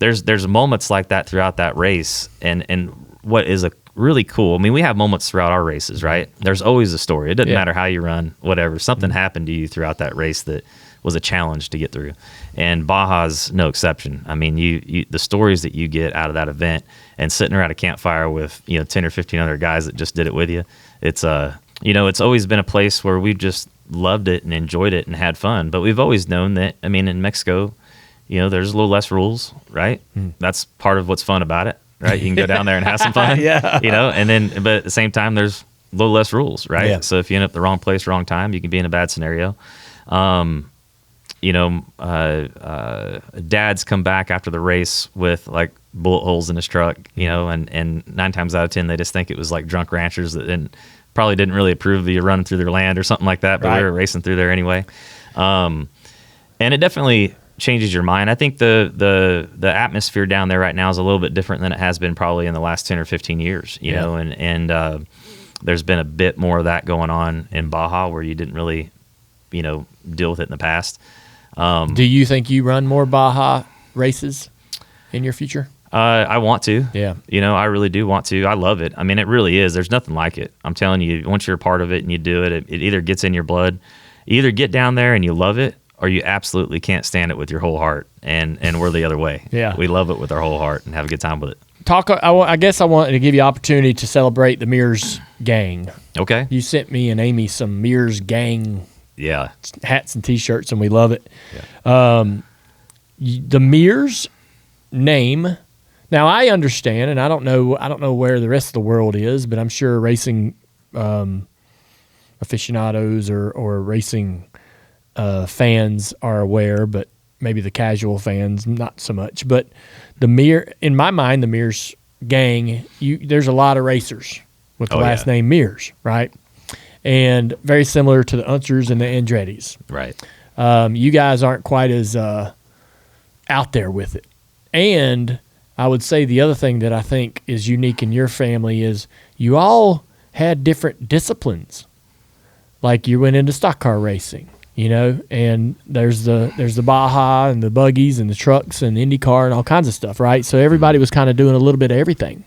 there's moments like that throughout that race. And what is a really cool, I mean, we have moments throughout our races, right? There's always a story. It doesn't matter how you run, whatever. Something happened to you throughout that race that was a challenge to get through. And Baja's no exception. I mean, you the stories that you get out of that event and sitting around a campfire with 10 or 15 other guys that just did it with you, it's it's always been a place where we've just loved it and enjoyed it and had fun. But we've always known that, I mean, in Mexico, there's a little less rules, right? That's part of what's fun about it, right? You can go down there and have some fun, but at the same time, there's a little less rules, right? Yeah. So if you end up the wrong place, wrong time, you can be in a bad scenario. Dad's come back after the race with like bullet holes in his truck, and 9 times out of 10, they just think it was like drunk ranchers that probably didn't really approve of you running through their land or something like that, but we were racing through there anyway. And it definitely changes your mind. I think the atmosphere down there right now is a little bit different than it has been probably in the last 10 or 15 years, you know, and there's been a bit more of that going on in Baja where you didn't really, deal with it in the past. Do you think you run more Baja races in your future? I want to. Yeah. I really do want to. I love it. I mean, it really is. There's nothing like it. I'm telling you, once you're a part of it and you do it, it either gets in your blood. You either get down there and you love it, or you absolutely can't stand it with your whole heart. And we're the other way. Yeah. We love it with our whole heart and have a good time with it. I guess I wanted to give you opportunity to celebrate the Mears Gang. Okay. You sent me and Amy some Mears Gang hats and T-shirts, and we love it. Yeah. The Mears name. Now I understand, and I don't know where the rest of the world is, but I'm sure racing aficionados or racing fans are aware, but maybe the casual fans not so much. But in my mind, the Mears Gang, there's a lot of racers with the last name Mears, right? And very similar to the Unsers and the Andrettis. Right. You guys aren't quite as out there with it. And I would say the other thing that I think is unique in your family is you all had different disciplines. Like you went into stock car racing, and there's the Baja and the buggies and the trucks and the IndyCar and all kinds of stuff, right? So everybody was kind of doing a little bit of everything.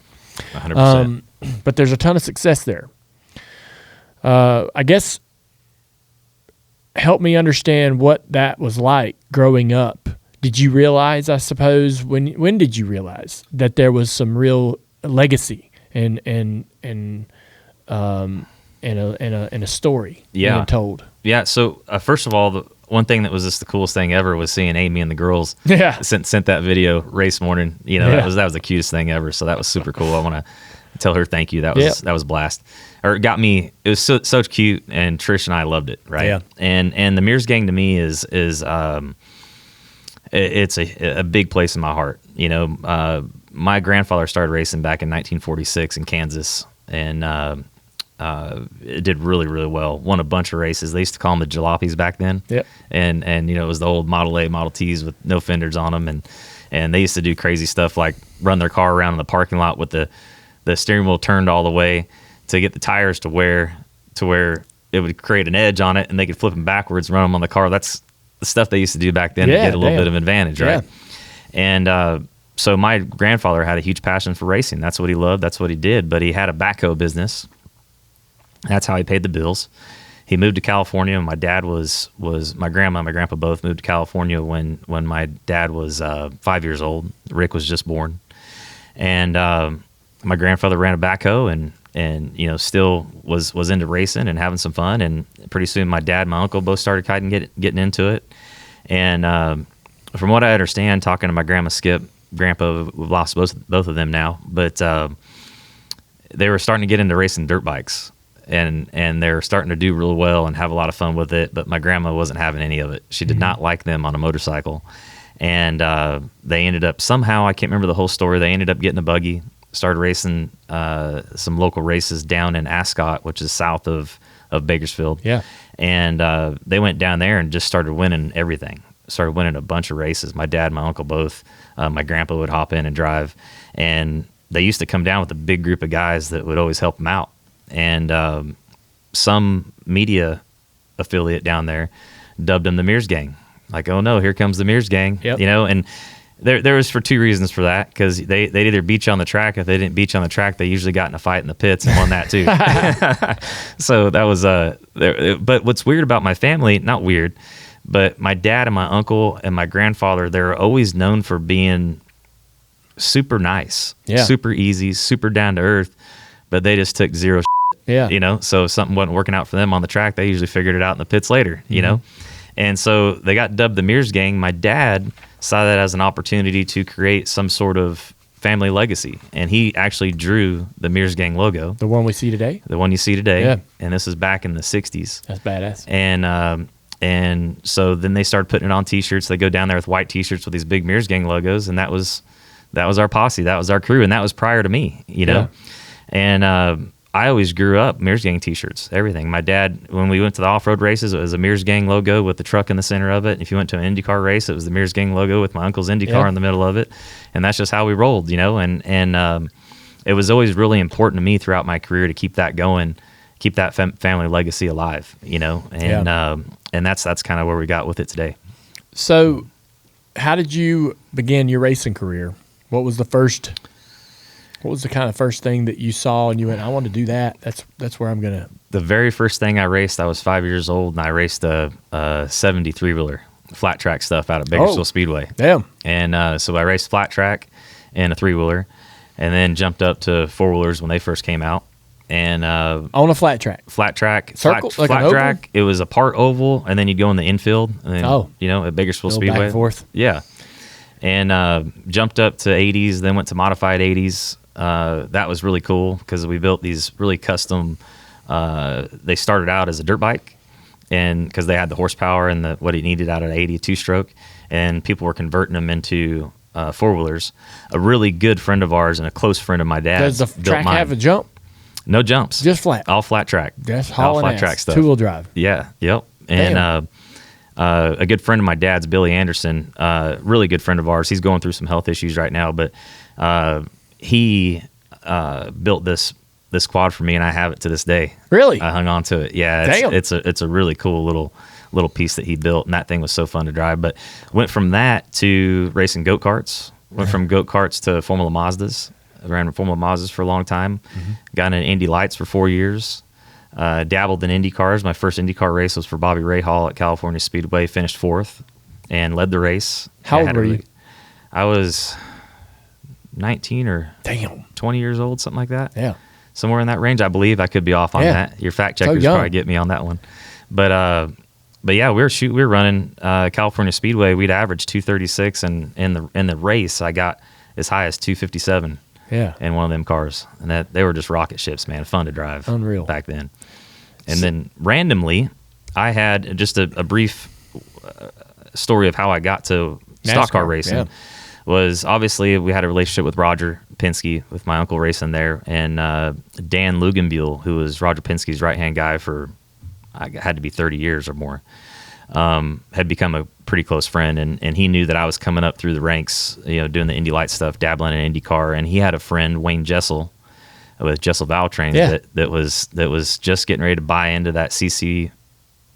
100%. But there's a ton of success there. I guess help me understand what that was like growing up. Did you realize, I suppose, when did you realize that there was some real legacy and a story being told? Yeah. So first of all, the one thing that was just the coolest thing ever was seeing Amy and the girls sent that video race morning. That was the cutest thing ever. So that was super cool. I want to tell her thank you. That was a blast. Or it got me. It was so cute, and Trish and I loved it. Right. Yeah. And the Mears Gang to me is it's a big place in my heart. My grandfather started racing back in 1946 in Kansas, and it did really, really well. Won a bunch of races. They used to call them the jalopies back then. Yep. And it was the old Model A, Model Ts with no fenders on them, and they used to do crazy stuff like run their car around in the parking lot with the steering wheel turned all the way to get the tires to where it would create an edge on it, and they could flip them backwards, run them on the car. That's the stuff they used to do back then to get a little bit of advantage, right? And so my grandfather had a huge passion for racing. That's what he loved. That's what he did. But he had a backhoe business, That's how he paid the bills. He moved to California. My dad was my grandma and my grandpa both moved to California when my dad was 5 years old. Rick was just born. And my grandfather ran a backhoe and still was into racing and having some fun. And pretty soon my dad and my uncle both started getting into it. And from what I understand, talking to my grandma Skip, grandpa, we've lost both of them now, but they were starting to get into racing dirt bikes. And they're starting to do real well and have a lot of fun with it. But my grandma wasn't having any of it. She did not like them on a motorcycle. And they ended up somehow, I can't remember the whole story, they ended up getting a buggy, started racing some local races down in Ascot, which is south of Bakersfield. Yeah. And they went down there and just started winning everything. Started winning a bunch of races. My dad and my uncle both. My grandpa would hop in and drive. And they used to come down with a big group of guys that would always help them out. And some media affiliate down there dubbed them the Mears Gang. Like, oh no, here comes the Mears Gang. Yep. And there was for two reasons for that, because they'd either beat you on the track. If they didn't beat you on the track, they usually got in a fight in the pits and won that too. So that was but what's weird about my family, not weird, but my dad and my uncle and my grandfather, they're always known for being super nice, super easy, super down to earth, but they just took zero Yeah. So if something wasn't working out for them on the track, they usually figured it out in the pits later, And so they got dubbed the Mears Gang. My dad saw that as an opportunity to create some sort of family legacy. And he actually drew the Mears Gang logo. The one we see today? The one you see today. Yeah. And this is back in the 60s. That's badass. And so then they started putting it on T-shirts. They go down there with white T-shirts with these big Mears Gang logos. And that was our posse. That was our crew. And that was prior to me, Yeah. And I always grew up Mears Gang T-shirts, everything. My dad, when we went to the off-road races, it was a Mears Gang logo with the truck in the center of it. And if you went to an IndyCar race, it was the Mears Gang logo with my uncle's IndyCar in the middle of it. And that's just how we rolled, And it was always really important to me throughout my career to keep that going, keep that family legacy alive, And that's kind of where we got with it today. So, how did you begin your racing career? What was the kind of first thing that you saw and you went, I want to do that? That's where I'm going to. The very first thing I raced, I was 5 years old, and I raced a 73-wheeler, flat track stuff out of Bakersfield Speedway. Damn. And so I raced flat track and a 3-wheeler, and then jumped up to 4-wheelers when they first came out. And on a flat track. Circle? Flat track. It was a part oval, and then you'd go in the infield. And then, at Bakersfield Speedway. Back and forth. Yeah. And jumped up to 80s, then went to modified 80s. That was really cool because we built these really custom. They started out as a dirt bike, and because they had the horsepower and what it needed out of an 80 2-stroke, and people were converting them into 4-wheelers. A really good friend of ours and a close friend of my dad's. Does the track have a jump? No jumps, just flat. All flat track. Just hauling flat ass. track stuff. 2-wheel drive. Yeah. Yep. And a good friend of my dad's, Billy Anderson, really good friend of ours. He's going through some health issues right now, but he built this quad for me, and I have it to this day. Really? I hung on to it. Yeah, it's a really cool little piece that he built, and that thing was so fun to drive. But went from that to racing go karts. Went from go karts to Formula Mazdas. I ran Formula Mazdas for a long time. Mm-hmm. Got into Indy Lights for 4 years. Dabbled in Indy cars. My first Indy car race was for Bobby Rahal at California Speedway. Finished 4th and led the race. How old were you? I was 19 or 20 years old, something like that. Yeah. Somewhere in that range, I believe. I could be off on that. Your fact checkers probably get me on that one. But yeah, we were running California Speedway. We'd average 236, and in the race, I got as high as 257. Yeah. In one of them cars, and they were just rocket ships, man. Fun to drive. Unreal back then. And then randomly, I had just a brief story of how I got to stock car racing. Yeah. Was obviously we had a relationship with Roger Penske, with my uncle racing there, and Dan Lugenbuehl, who was Roger Penske's right-hand guy for, I had to be 30 years or more, had become a pretty close friend, and he knew that I was coming up through the ranks, doing the Indy Light stuff, dabbling in IndyCar, and he had a friend, Wayne Jessel, with Jessel Valve Trains, that was just getting ready to buy into that CC.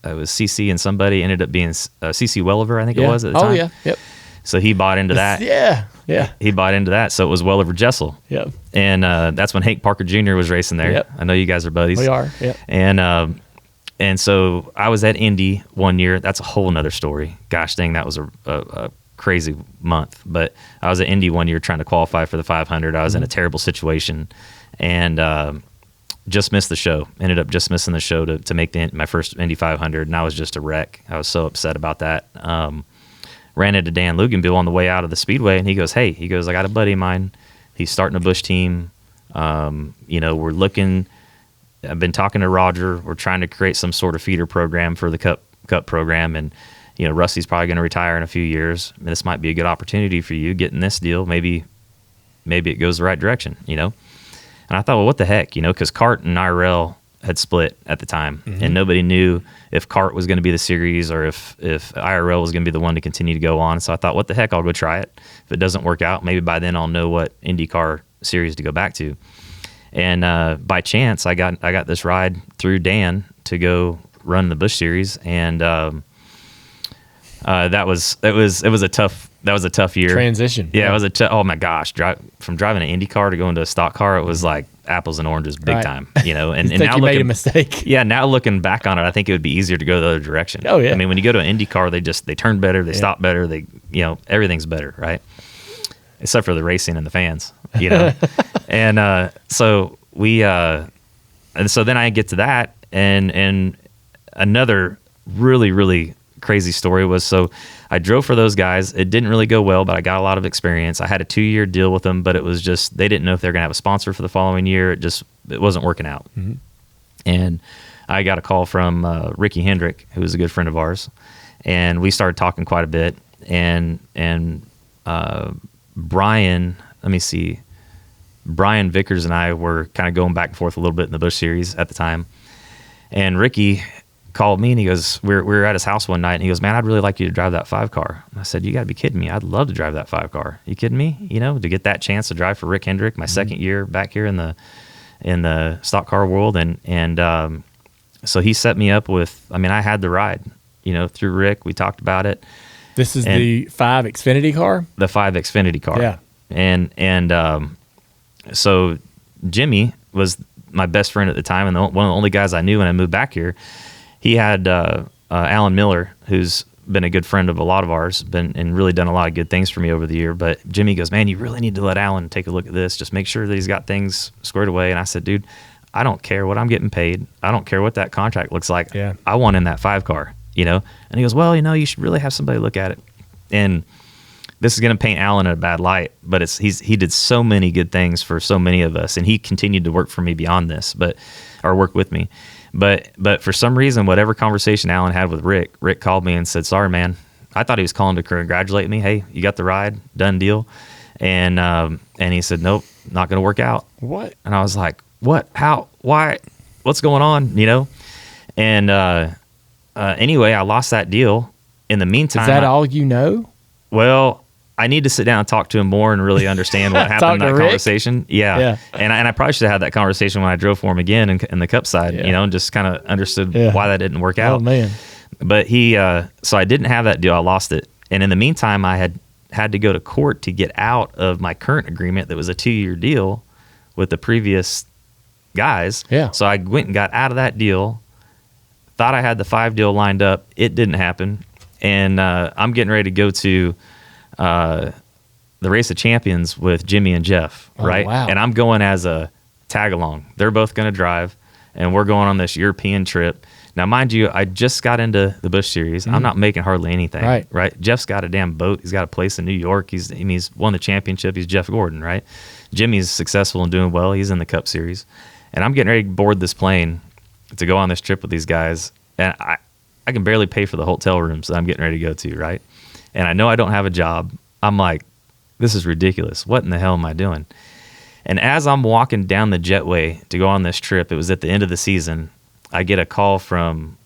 It was CC and somebody ended up being CC Welliver, I think it was at the time. Oh yeah, yep. So he bought into that. Yeah. Yeah. He bought into that. So it was well over Jessel. Yep. And that's when Hank Parker Jr. was racing there. Yep. I know you guys are buddies. We are. Yep. And so I was at Indy one year. That's a whole nother story. Gosh dang, that was a crazy month. But I was at Indy one year trying to qualify for the 500. I was in a terrible situation and just missed the show. Ended up just missing the show to make my first Indy 500, and I was just a wreck. I was so upset about that. Ran into Dan Luganville on the way out of the speedway, and he goes, "Hey," he goes, "I got a buddy of mine. He's starting a Busch team. We're looking. I've been talking to Roger. We're trying to create some sort of feeder program for the Cup program, and Rusty's probably going to retire in a few years. This might be a good opportunity for you getting this deal. Maybe it goes the right direction, And I thought, well, what the heck, because CART and IRL had split at the time, and nobody knew if CART was going to be the series or if IRL was going to be the one to continue to go on. So I thought, what the heck, I'll go try it. If it doesn't work out, maybe by then I'll know what IndyCar series to go back to. And by chance, I got this ride through Dan to go run the Busch series, and it was a tough year. Transition. Yeah, it was oh my gosh, from driving an IndyCar to going to a stock car, it was like apples and oranges, big time. And now you made a mistake. Yeah, now looking back on it, I think it would be easier to go the other direction. Oh yeah. I mean, when you go to an IndyCar, they turn better, they stop better, they everything's better, right? Except for the racing and the fans, And so so then I get to that, and another really, really crazy story was, so I drove for those guys. It didn't really go well, but I got a lot of experience. I had a 2-year deal with them, but it was just, they didn't know if they were going to have a sponsor for the following year. It wasn't working out. Mm-hmm. And I got a call from Ricky Hendrick, who was a good friend of ours, and we started talking quite a bit. And Brian Vickers and I were kind of going back and forth a little bit in the Busch series at the time. And Ricky called me and he goes, we were at his house one night, and he goes, "Man, I'd really like you to drive that 5 car." And I said, "You got to be kidding me. I'd love to drive that 5 car. You kidding me? To get that chance to drive for Rick Hendrick, my second year back here in the stock car world." And so he set me up with, I had the ride, through Rick. We talked about it. This is the 5 Xfinity car? The 5 Xfinity car. Yeah. And so Jimmy was my best friend at the time, and one of the only guys I knew when I moved back here. He had Alan Miller, who's been a good friend of a lot of ours, and really done a lot of good things for me over the year. But Jimmy goes, "Man, you really need to let Alan take a look at this. Just make sure that he's got things squared away." And I said, "Dude, I don't care what I'm getting paid. I don't care what that contract looks like. Yeah. I want in that 5 car, And he goes, "Well, you should really have somebody look at it." And this is going to paint Alan in a bad light, but he did so many good things for so many of us, and he continued to work for me beyond this, or work with me. But for some reason, whatever conversation Alan had with Rick called me and said, "Sorry, man." I thought he was calling to congratulate me. "Hey, you got the ride, done deal." And he said, "Nope, not going to work out." What? And I was like, "What? How? Why? What's going on?" And anyway, I lost that deal. In the meantime, is that all you know? Well, I need to sit down and talk to him more and really understand what happened in that conversation. Yeah. And I probably should have had that conversation when I drove for him again in the Cup side, and just kind of understood why that didn't work out. Oh, man. But so I didn't have that deal. I lost it. And in the meantime, I had to go to court to get out of my current agreement that was a 2-year deal with the previous guys. Yeah. So I went and got out of that deal, thought I had the 5 deal lined up. It didn't happen. And I'm getting ready to go to the Race of Champions with Jimmy and Jeff, right? Wow. And I'm going as a tag along. They're both going to drive, and we're going on this European trip. Now, mind you, I just got into the Busch series. I'm not making hardly anything, right? Jeff's got a damn boat. He's got a place in New York. He's won the championship. He's Jeff Gordon, right? Jimmy's successful and doing well. He's in the Cup series. And I'm getting ready to board this plane to go on this trip with these guys. And I can barely pay for the hotel rooms that I'm getting ready to go to, right? And I know I don't have a job. I'm like, this is ridiculous. What in the hell am I doing? And as I'm walking down the jetway to go on this trip, it was at the end of the season, I get a call from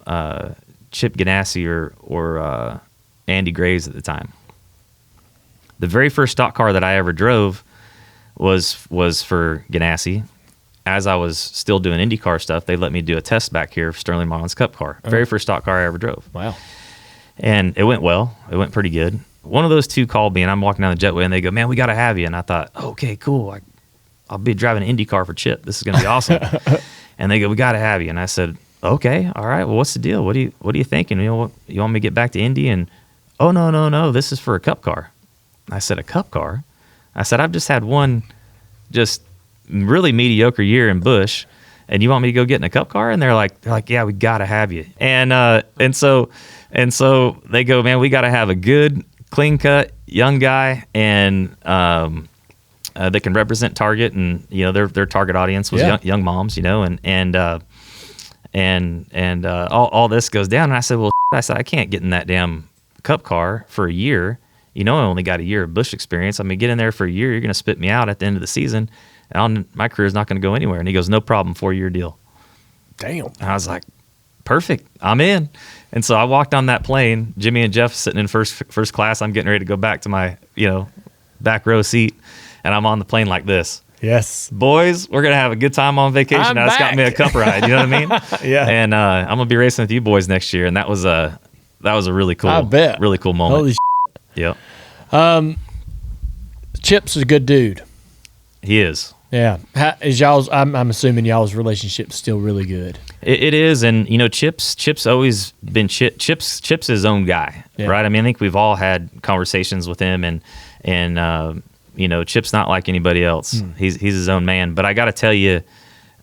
Chip Ganassi or Andy Graves at the time. The very first stock car that I ever drove was for Ganassi. As I was still doing IndyCar stuff, they let me do a test back here for Sterling Marlin's Cup car. Very first stock car I ever drove. Wow. And it went well. It went pretty good. one of those two called me, and I'm walking down the jetway, and they go, "Man, we got to have you." And I thought, okay, cool. I'll be driving an Indy car for Chip. This is going to be awesome. And they go, "We got to have you." And I said, "Okay, all right. Well, what's the deal? What are you thinking? You want me to get back to Indy?" And "Oh, no. This is for a Cup car." I said, "A Cup car?" I said, "I've just had one just really mediocre year in Busch, and you want me to go get in a Cup car?" And they're like, "Yeah, we got to have you." And so they go, "Man, we got to have a good, clean cut young guy, and that can represent Target." And their target audience was young moms, and all this goes down. And I said, "Well," I can't get in that damn Cup car for a year. I only got a year of Busch experience. I mean, get in there for a year, you're going to spit me out at the end of the season, and my career is not going to go anywhere." And he goes, "No problem, 4-year deal." Damn. And I was like, perfect, I'm in. And so I walked on that plane. Jimmy and Jeff sitting in first class. I'm getting ready to go back to my back row seat, and I'm on the plane like this. Yes, boys, we're gonna have a good time on vacation. I just got me a Cup ride. You know what I mean? Yeah. And I'm gonna be racing with you boys next year, and that was a really cool, really cool moment. Holy yep. Chip's a good dude. He is. Yeah. Is y'all's? I'm assuming y'all's relationship's still really good. It is, and Chip's always been Chip's his own guy, right? I mean, I think we've all had conversations with him, and Chip's not like anybody else. He's his own man. But I got to tell you,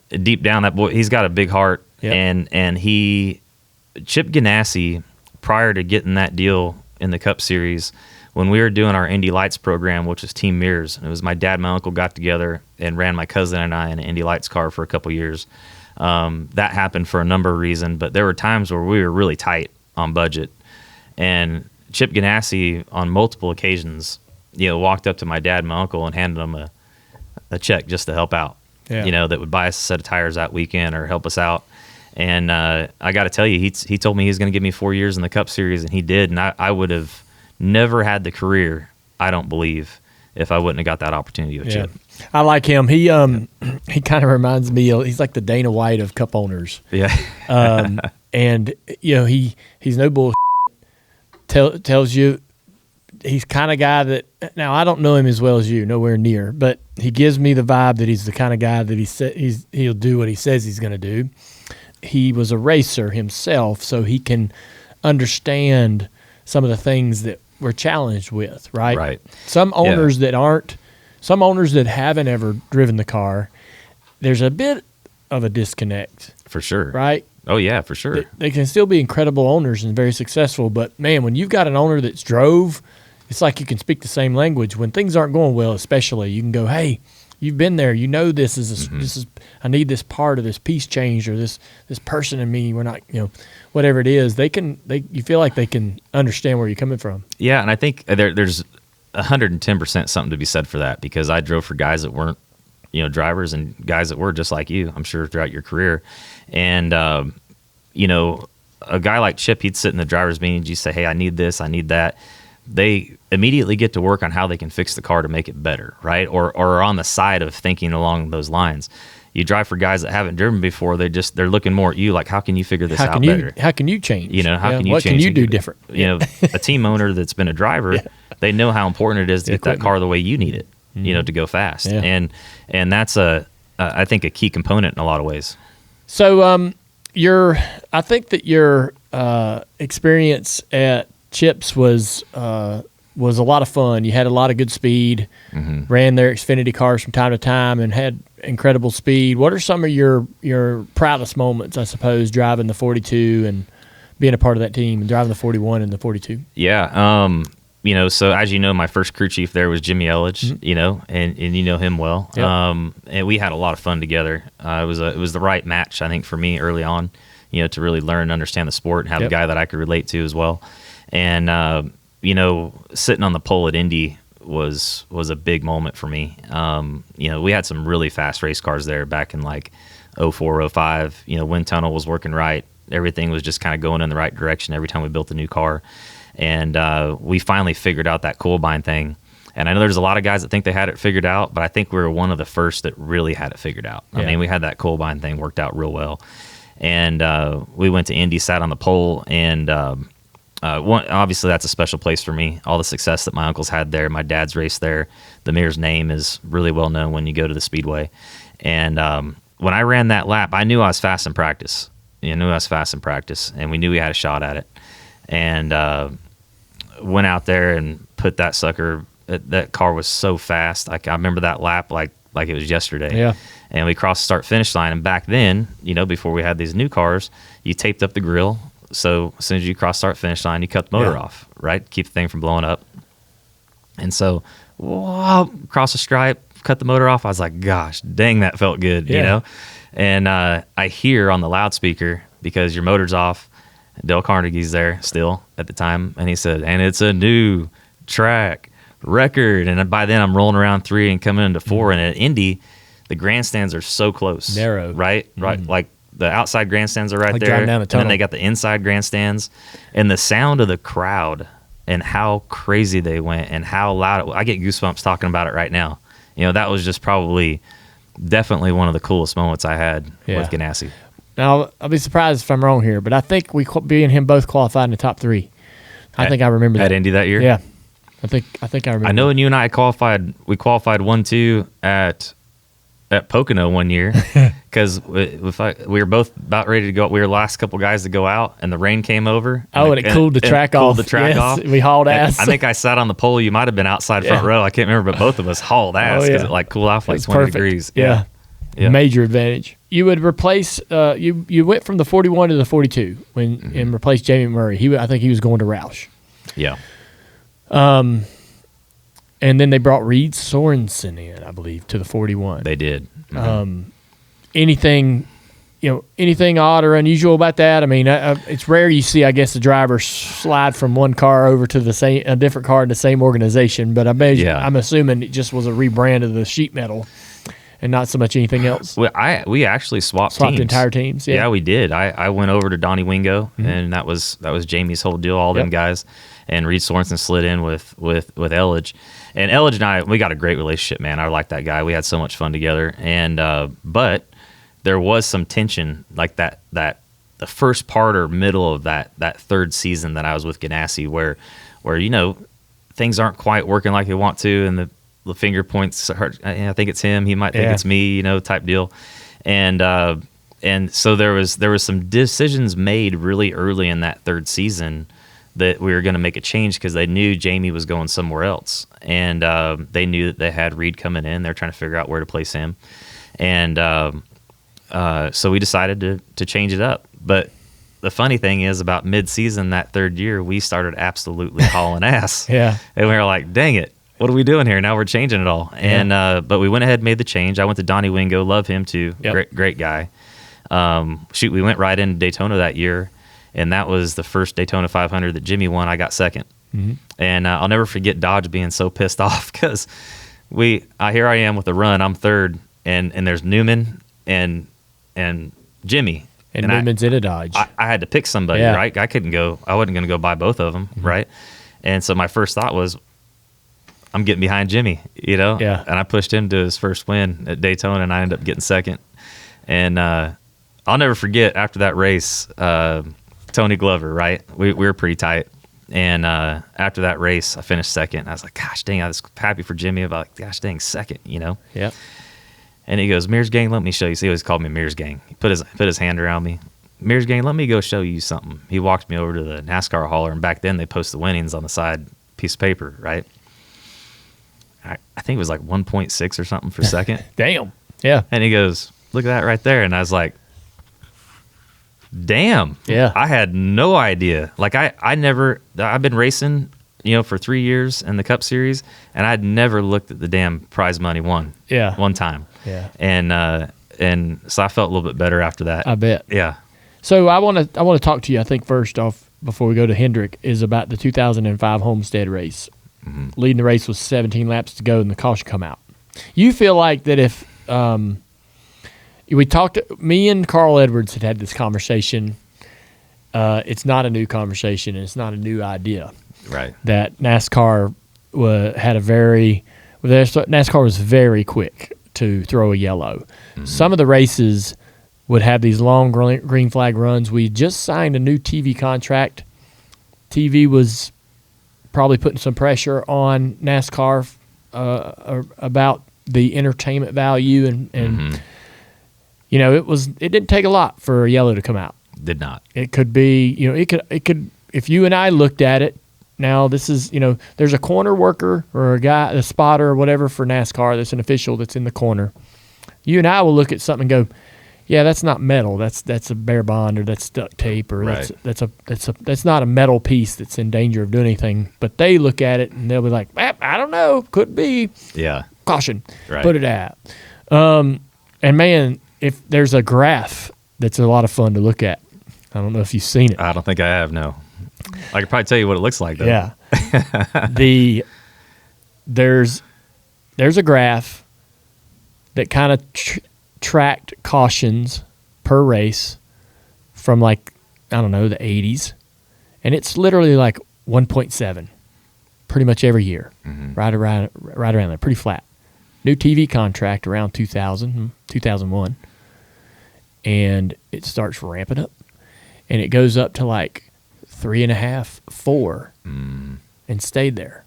deep down, that boy, he's got a big heart, and Chip Ganassi, prior to getting that deal in the Cup Series, when we were doing our Indy Lights program, which was Team Mears, and it was my dad and my uncle got together and ran my cousin and I in an Indy Lights car for a couple years. That happened for a number of reasons, but there were times where we were really tight on budget. And Chip Ganassi, on multiple occasions, walked up to my dad and my uncle and handed them a check just to help out, that would buy us a set of tires that weekend or help us out. And I got to tell you, he told me he was going to give me 4 years in the Cup Series, and he did. And I would have never had the career, I don't believe, if I wouldn't have got that opportunity with Chip. I like him. He kind of reminds me of, he's like the Dana White of Cup owners. Yeah. And he's no bullshit. Tells you, he's kind of guy that, now I don't know him as well as you, nowhere near, but he gives me the vibe that he's the kind of guy that he'll do what he says he's going to do. He was a racer himself, so he can understand some of the things that we're challenged with, right? Right. Some owners that haven't ever driven the car, there's a bit of a disconnect. For sure. Right? Oh, yeah, for sure. They can still be incredible owners and very successful, but, man, when you've got an owner that's drove, it's like you can speak the same language. When things aren't going well, especially, you can go, "Hey, you've been there. You know this is I need this part of this piece changed, or this person in me. We're not, whatever it is." You feel like they can understand where you're coming from. Yeah, and I think there's 110% something to be said for that, because I drove for guys that weren't, drivers, and guys that were just like you, I'm sure, throughout your career. And a guy like Chip, he'd sit in the driver's meeting, you say, "Hey, I need this, I need that." They immediately get to work on how they can fix the car to make it better, right? Or are on the side of thinking along those lines. You drive for guys that haven't driven before, they're looking more at you like, how can you figure this out better? How can you change? What can you do different? A team owner that's been a driver, they know how important it is to get that car the way you need it, to go fast. Yeah. And that's I think a key component in a lot of ways. So I think that your experience at Chip's was a lot of fun. You had a lot of good speed, ran their Xfinity cars from time to time, and had incredible speed. What are some of your proudest moments, I suppose, driving the 42 and being a part of that team, and driving the 41 and the 42? Yeah. So as you know, my first crew chief there was Jimmy Elledge, and you know him well. Yep. And we had a lot of fun together. It was the right match, I think, for me early on, to really learn and understand the sport and have a guy that I could relate to as well. And, sitting on the pole at Indy was a big moment for me. We had some really fast race cars there back in like 04, 05. Wind tunnel was working right. Everything was just kind of going in the right direction every time we built a new car. And we finally figured out that coal-bind thing. And I know there's a lot of guys that think they had it figured out, but I think we were one of the first that really had it figured out. Yeah. I mean, we had that coal-bind thing worked out real well. And we went to Indy, sat on the pole, and obviously that's a special place for me. All the success that my uncles had there, my dad's raced there. The Mears name is really well known when you go to the Speedway. And when I ran that lap, I knew I was fast in practice. And we knew we had a shot at it. And went out there and put that sucker. That car was so fast. Like I remember that lap like it was yesterday. Yeah. And we crossed the start-finish line. And back then, before we had these new cars, you taped up the grill. So as soon as you cross start-finish line, you cut the motor off, right? Keep the thing from blowing up. And so, cross the stripe, cut the motor off. I was like, gosh, dang, that felt good, you know? And I hear on the loudspeaker, because your motor's off, Dale Carnegie's there still at the time, and he said, and it's a new track record. And by then I'm rolling around 3 and coming into 4. And at Indy, the grandstands are so close. Narrow. Right? Like the outside grandstands are right there. Driving down a tunnel. And then they got the inside grandstands. And the sound of the crowd and how crazy they went and how loud I get goosebumps talking about it right now. That was just definitely one of the coolest moments I had with Ganassi. Now, I'll be surprised if I'm wrong here, but I think me and him both qualified in the top 3. I think I remember that. At Indy that year? Yeah. I think I remember. I know when you and I qualified, we qualified 1-2 at Pocono one year because we were both about ready to go. We were the last couple guys to go out, and the rain came over. And it cooled the track off. We hauled ass. I think I sat on the pole. You might have been outside front row. I can't remember, but both of us hauled ass because it cooled off 20 perfect. degrees. Yeah. Major advantage. You would replace. You went from the 41 to the 42 and replaced Jamie Murray. I think he was going to Roush. Yeah. And then they brought Reed Sorensen in, I believe, to the 41. They did. Anything odd or unusual about that? I mean, it's rare you see, I guess, the driver slide from one car over to a different car in the same organization. But I'm assuming it just was a rebrand of the sheet metal and not so much anything else. We actually swapped teams. Entire teams. Yeah, we did. I went over to Donnie Wingo, and that was Jamie's whole deal. All them guys, and Reed Sorensen slid in with Elledge. And Elledge and I, we got a great relationship, man. I like that guy. We had so much fun together. And but there was some tension, like that the first part or middle of that third season that I was with Ganassi, where things aren't quite working like they want to, and the finger points hurt. I think it's him. He might think it's me, type deal. And so there was some decisions made really early in that third season that we were going to make a change because they knew Jamie was going somewhere else, and they knew that they had Reed coming in. They're trying to figure out where to place him, and so we decided to change it up. But the funny thing is, about mid-season that third year, we started absolutely hauling ass. And we were like, "Dang it, what are we doing here? Now we're changing it all." And but we went ahead and made the change. I went to Donnie Wingo, love him too, great guy. We went right into Daytona that year. And that was the first Daytona 500 that Jimmy won. I got second. And I'll never forget Dodge being so pissed off because here I am with a run. I'm third, and there's Newman and Jimmy. And Newman's in a Dodge. I had to pick somebody, right? I couldn't go. I wasn't going to go buy both of them, right? And so my first thought was, I'm getting behind Jimmy, And I pushed him to his first win at Daytona, and I ended up getting second. And I'll never forget after that race. Tony Glover, right? We were pretty tight. And after that race, I finished second. I was like, gosh dang, I was happy for Jimmy about, gosh dang, second, Yeah. And he goes, Mears Gang, let me show you. So he always called me Mears Gang. He put his hand around me. Mears Gang, let me go show you something. He walked me over to the NASCAR hauler, and back then they post the winnings on the side piece of paper, right? I think it was like 1.6 or something for second. Damn. Yeah. And he goes, look at that right there. And I was like, damn. Yeah. I had no idea. Like I've been racing, for 3 years in the Cup Series, and I'd never looked at the damn prize money one time. Yeah. And so I felt a little bit better after that. I bet. Yeah. So I want to talk to you, I think first off, before we go to Hendrick, is about the 2005 Homestead race. Leading the race with 17 laps to go and the caution come out. You feel like that if me and Carl Edwards had this conversation. It's not a new conversation, and it's not a new idea. Right. That NASCAR NASCAR was very quick to throw a yellow. Some of the races would have these long green flag runs. We just signed a new TV contract TV was probably putting some pressure on NASCAR about the entertainment value, and you know, it didn't take a lot for yellow to come out. Did not. It could be, you know, it could if you and I looked at it. Now, this is, you know, there's a corner worker or a spotter or whatever for NASCAR that's an official that's in the corner. You and I will look at something and go, yeah, that's not metal. That's a bare bond, or that's duct tape, or that's not a metal piece that's in danger of doing anything. But they look at it and they'll be like, I don't know, could be. Yeah. Caution. Right. Put it out. And man, if there's a graph that's a lot of fun to look at. I don't know if you've seen it. I don't think I have, no. I could probably tell you what it looks like, though. Yeah. There's a graph that kind of tracked cautions per race from, like, I don't know, the 80s. And it's literally like 1.7 pretty much every year. Right around there, pretty flat. New TV contract around 2000, 2001. And it starts ramping up. And it goes up to like 3.5, 4, and stayed there.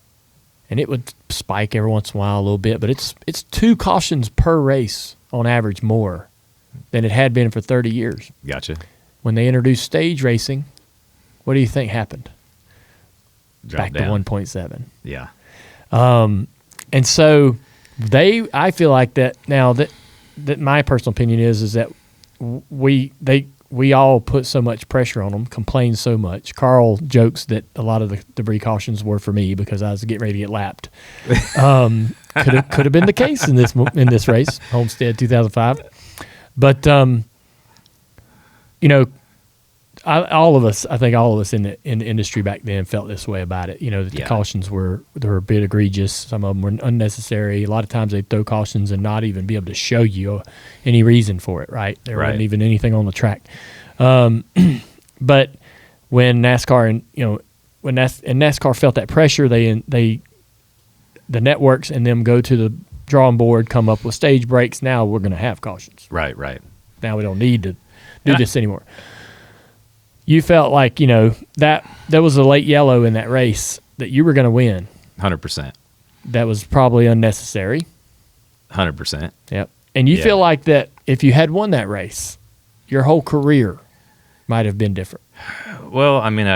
And it would spike every once in a while a little bit, but it's 2 cautions per race on average more than it had been for 30 years. Gotcha. When they introduced stage racing, what do you think happened? Dropped Back down. to 1.7. Yeah. And so I feel like that now that my personal opinion is that we all put so much pressure on them, complain so much. Carl jokes that a lot of the debris cautions were for me because I was getting ready to get lapped. Could have been the case in this race, Homestead 2005. But you know, I think all of us in the industry back then felt this way about it. You know, that the cautions were a bit egregious. Some of them were unnecessary. A lot of times they'd throw cautions and not even be able to show you any reason for it, right? There wasn't even anything on the track. But when NASCAR when NASCAR felt that pressure, the networks and them go to the drawing board, come up with stage breaks. Now we're going to have cautions. Right. Now we don't need to do this anymore. You felt like, you know, that there was a late yellow in that race that you were going to win. 100%. That was probably unnecessary. 100%. Yep. And you feel like that if you had won that race, your whole career might have been different. Well, I mean,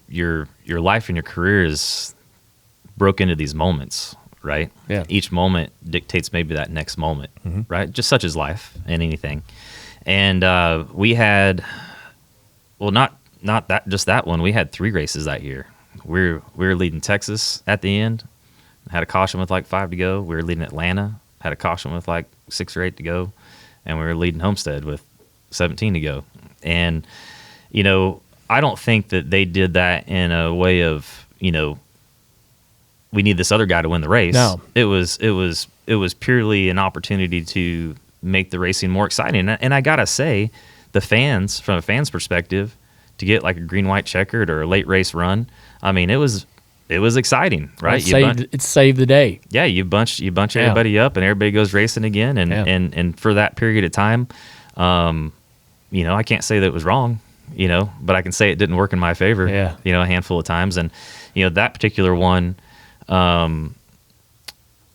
your life and your career is broke into these moments, right? Yeah. Each moment dictates maybe that next moment, right? Just such as life and anything. And we had... Well, not that one. We had 3 races that year. We were leading Texas at the end, had a caution with like 5 to go. We were leading Atlanta, had a caution with like 6 or 8 to go, and we were leading Homestead with 17 to go. And you know, I don't think that they did that in a way of, you know, we need this other guy to win the race. No, it was purely an opportunity to make the racing more exciting. And I gotta say, the fans, from a fan's perspective, to get like a green-white checkered or a late race run, I mean, it was exciting, right? It saved the day. Yeah, you bunch everybody up, and everybody goes racing again, and for that period of time, you know, I can't say that it was wrong, you know, but I can say it didn't work in my favor. Yeah. You know, a handful of times, and you know, that particular one,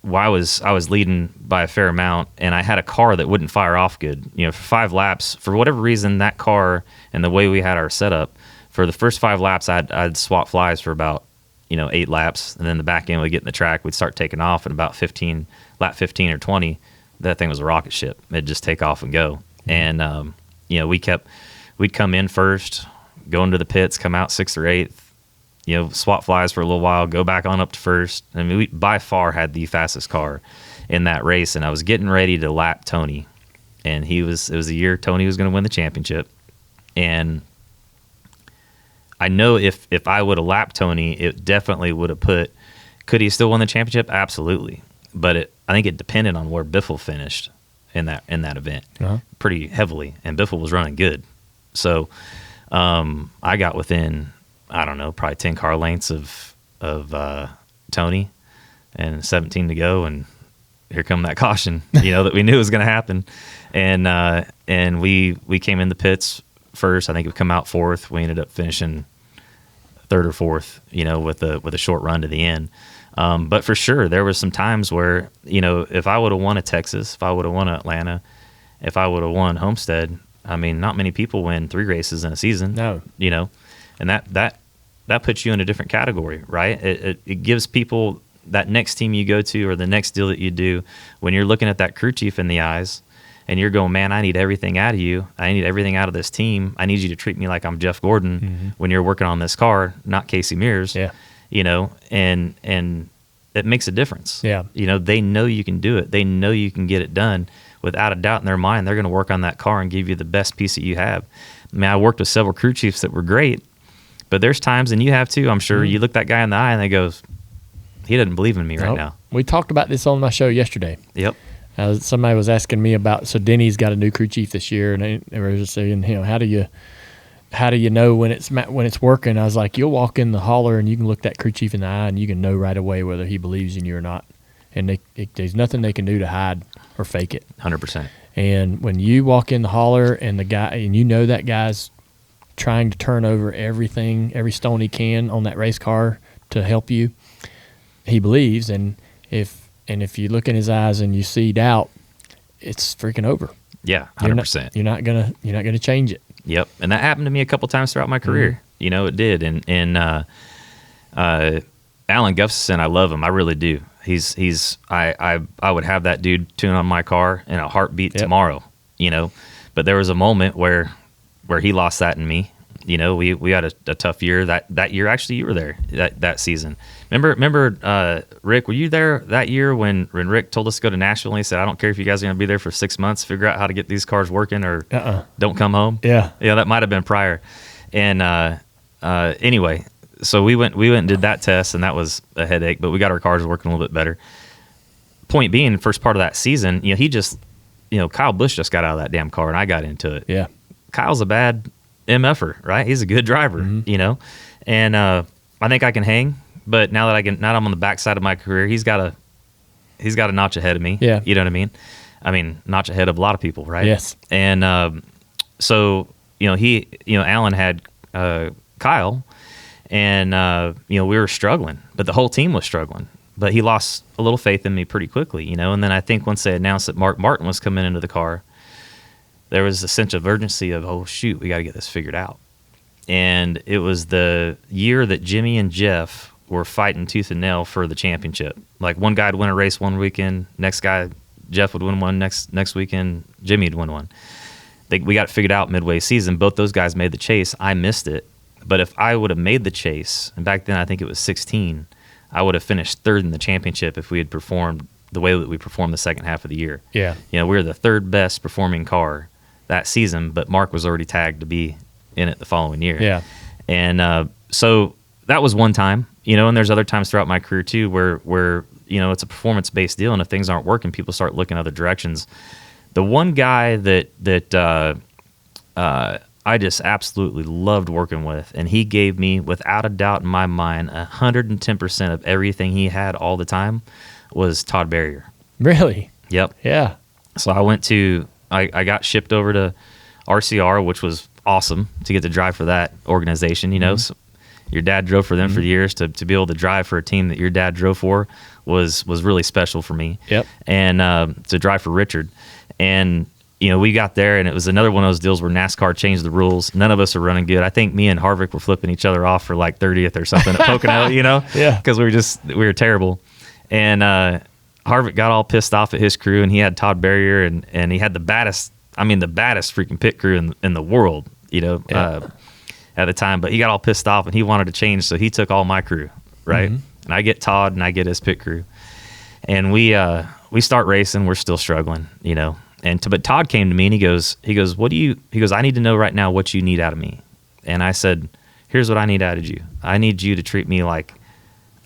I was leading by a fair amount, and I had a car that wouldn't fire off good. You know, for 5 laps, for whatever reason, that car and the way we had our setup, for the first 5 laps, I'd swap flies for about, you know, 8 laps, and then the back end would get in the track, we'd start taking off, and about lap 15 or 20, that thing was a rocket ship. It'd just take off and go. And you know, we'd come in first, go into the pits, come out 6th or 8th. You know, swap flies for a little while, go back on up to first. I mean, we by far had the fastest car in that race, and I was getting ready to lap Tony, and it was the year Tony was going to win the championship. And I know if I would have lapped Tony, it definitely would have could he still win the championship? Absolutely. But I think it depended on where Biffle finished in that event pretty heavily, and Biffle was running good. So I got within, I don't know, probably 10 car lengths of Tony, and 17 to go, and here come that caution, you know, that we knew was going to happen. And we came in the pits first. I think we come out 4th. We ended up finishing third or fourth, with a short run to the end. But for sure, there was some times where, if I would have won at Texas, if I would have won at Atlanta, if I would have won Homestead, I mean, not many people win 3 races in a season. No. And that puts you in a different category, right? It gives people that next team you go to or the next deal that you do, when you're looking at that crew chief in the eyes and you're going, man, I need everything out of you. I need everything out of this team. I need you to treat me like I'm Jeff Gordon when you're working on this car, not Casey Mears. Yeah. And it makes a difference. Yeah. They know you can do it. They know you can get it done. Without a doubt in their mind, they're going to work on that car and give you the best piece that you have. I mean, I worked with several crew chiefs that were great, but there's times, and you have too, I'm sure, you look that guy in the eye and they goes, he doesn't believe in me right now. We talked about this on my show yesterday. Yep. Somebody was asking me about, so Denny's got a new crew chief this year, and they were just saying, how do you know when it's working? I was like, you'll walk in the hauler and you can look that crew chief in the eye and you can know right away whether he believes in you or not. And there's nothing they can do to hide or fake it. 100%. And when you walk in the hauler and that guy's trying to turn over every stone he can on that race car to help you, he believes. And if you look in his eyes and you see doubt, it's freaking over. Yeah, 100%. You're not gonna change it. Yep, and that happened to me a couple times throughout my career. It did. And Alan Gustafson, I love him. I really do. I would have that dude tune on my car in a heartbeat tomorrow. But there was a moment where he lost that in me. We had a tough year that year. Actually, you were there that season. Remember, Rick, were you there that year when Rick told us to go to Nashville and he said, I don't care if you guys are going to be there for 6 months, figure out how to get these cars working or don't come home. Yeah. Yeah, that might have been prior. And anyway, so we went and did that test, and that was a headache, but we got our cars working a little bit better. Point being, first part of that season, he just, Kyle Busch just got out of that damn car and I got into it. Yeah. Kyle's a bad MFer, right? He's a good driver, and I think I can hang. But now that I'm on the backside of my career, he's got a notch ahead of me. Yeah, you know what I mean? I mean, notch ahead of a lot of people, right? Yes. And so Alan had Kyle, and we were struggling, but the whole team was struggling. But he lost a little faith in me pretty quickly, And then I think once they announced that Mark Martin was coming into the car, there was a sense of urgency of, oh, shoot, we got to get this figured out. And it was the year that Jimmy and Jeff were fighting tooth and nail for the championship. Like, one guy would win a race one weekend, next guy, Jeff would win one, next weekend, Jimmy would win one. We got it figured out midway season. Both those guys made the chase. I missed it. But if I would have made the chase, and back then I think it was 16, I would have finished third in the championship if we had performed the way that we performed the second half of the year. Yeah. We were the third best performing car that season, but Mark was already tagged to be in it the following year. Yeah. And so that was one time, and there's other times throughout my career too where it's a performance-based deal, and if things aren't working, people start looking other directions. The one guy that I just absolutely loved working with, and he gave me, without a doubt in my mind, 110% of everything he had all the time, was Todd Barrier. Really? Yep. Yeah. So I got shipped over to RCR, which was awesome to get to drive for that organization. So your dad drove for them for years. To be able to drive for a team that your dad drove for was really special for me. Yep. And to drive for Richard. And we got there, and it was another one of those deals where NASCAR changed the rules. None of us are running good. I think me and Harvick were flipping each other off for like 30th or something at Pocono, Yeah. Because we were terrible. And Harvick got all pissed off at his crew, and he had Todd Barrier, and he had the baddest freaking pit crew in the world, at the time. But he got all pissed off, and he wanted to change, so he took all my crew, right? Mm-hmm. And I get Todd, and I get his pit crew. And we start racing. We're still struggling, But Todd came to me and he goes, I need to know right now what you need out of me. And I said, here's what I need out of you. I need you to treat me like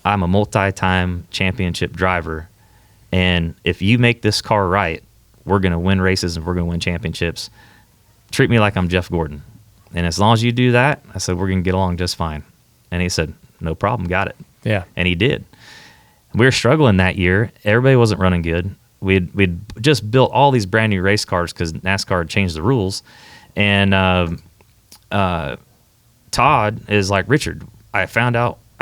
I'm a multi-time championship driver. And if you make this car right, we're going to win races and we're going to win championships. Treat me like I'm Jeff Gordon. And as long as you do that, I said, we're going to get along just fine. And he said, no problem, got it. Yeah. And he did. We were struggling that year. Everybody wasn't running good. We'd just built all these brand new race cars because NASCAR had changed the rules. And Todd is like, Richard, I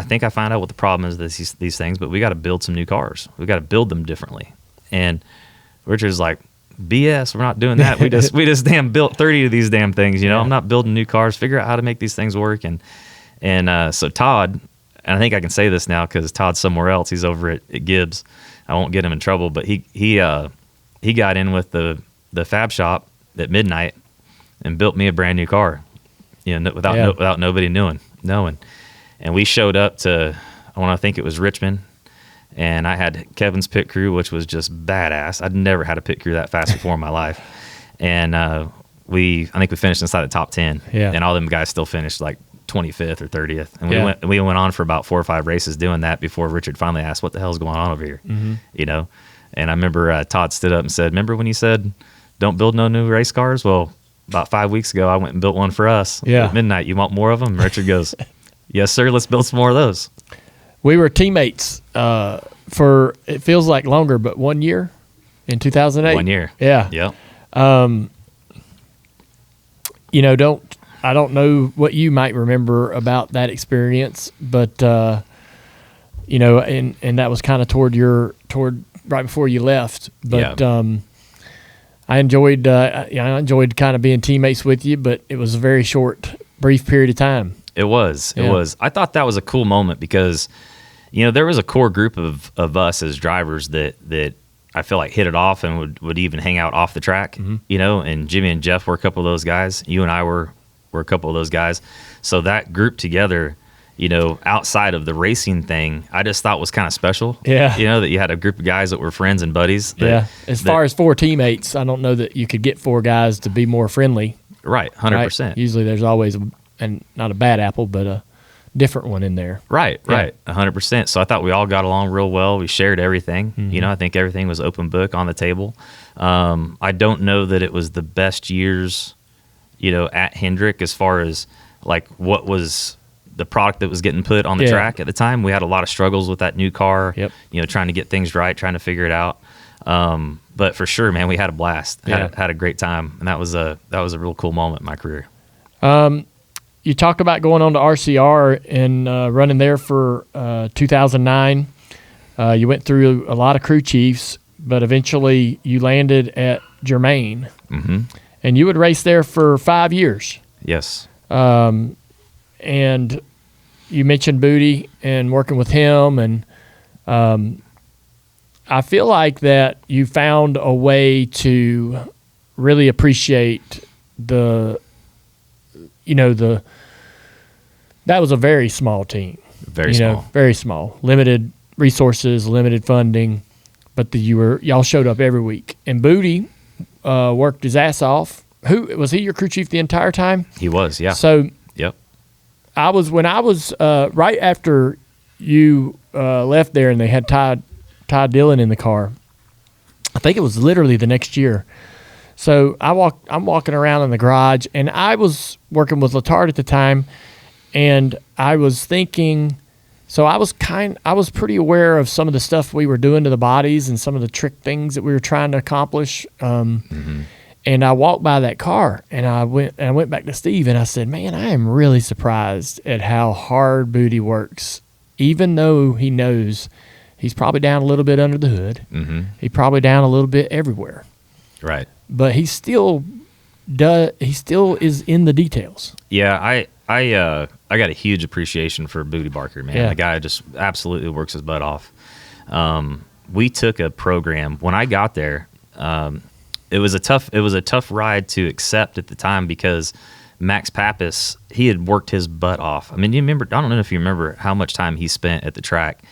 think I found out what the problem is with these things, but we got to build some new cars. We got to build them differently. And Richard's like, BS, we're not doing that. We just damn built 30 of these damn things. I'm not building new cars. Figure out how to make these things work. And so Todd, and I think I can say this now because Todd's somewhere else. He's over at Gibbs. I won't get him in trouble, but he got in with the fab shop at midnight and built me a brand new car, without nobody knowing. And we showed up to, I think it was Richmond, and I had Kevin's pit crew, which was just badass. I'd never had a pit crew that fast before in my life. And I think we finished inside the top 10. Yeah. And all them guys still finished like 25th or 30th. And we went on for about 4 or 5 races doing that before Richard finally asked, what the hell's going on over here? Mm-hmm. And I remember Todd stood up and said, remember when you said, don't build no new race cars? Well, about 5 weeks ago, I went and built one for us at midnight. You want more of them? And Richard goes, yes, sir. Let's build some more of those. We were teammates for, it feels like longer, but 1 year in 2008. 1 year. Yeah. Yep. I don't know what you might remember about that experience, but and that was kind of toward right before you left. But I enjoyed kind of being teammates with you, but it was a very short, brief period of time. It was. I thought that was a cool moment because, there was a core group of us as drivers that I feel like hit it off and would even hang out off the track, and Jimmy and Jeff were a couple of those guys. You and I were a couple of those guys. So that group together, outside of the racing thing, I just thought was kind of special. Yeah. That you had a group of guys that were friends and buddies. As far as 4 teammates, I don't know that you could get 4 guys to be more friendly. Right, 100%. Right? Usually there's always, and not a bad apple, but a different one in there. Right, 100%. So I thought we all got along real well. We shared everything. Mm-hmm. I think everything was open book on the table. I don't know that it was the best years, at Hendrick as far as like what was the product that was getting put on the track at the time. We had a lot of struggles with that new car, trying to get things right, trying to figure it out. But for sure, man, we had a blast, had a great time. And that was a real cool moment in my career. You talk about going on to RCR and running there for 2009. You went through a lot of crew chiefs, but eventually you landed at Germain. Mm-hmm. And you would race there for 5 years. Yes. And you mentioned Booty and working with him. And I feel like that you found a way to really appreciate that was a very small team. Very small. Limited resources, limited funding, but y'all showed up every week. And Booty worked his ass off. Was he your crew chief the entire time? He was, yeah. So, yep. When I was right after you left there, and they had Todd Dillon in the car. I think it was literally the next year. So I'm walking around in the garage, and I was working with Letard at the time, and I was thinking. So I was pretty aware of some of the stuff we were doing to the bodies and some of the trick things that we were trying to accomplish. And I walked by that car, and I went back to Steve, and I said, man, I am really surprised at how hard Booty works, even though he knows he's probably down a little bit under the hood. Mm-hmm. He's probably down a little bit everywhere. Right. But he still is in the details. Yeah, I got a huge appreciation for Booty Barker, man. Yeah. The guy just absolutely works his butt off. We took a program when I got there. It was a tough ride to accept at the time because Max Pappas, he had worked his butt off. I mean, I don't know if you remember how much time he spent at the track,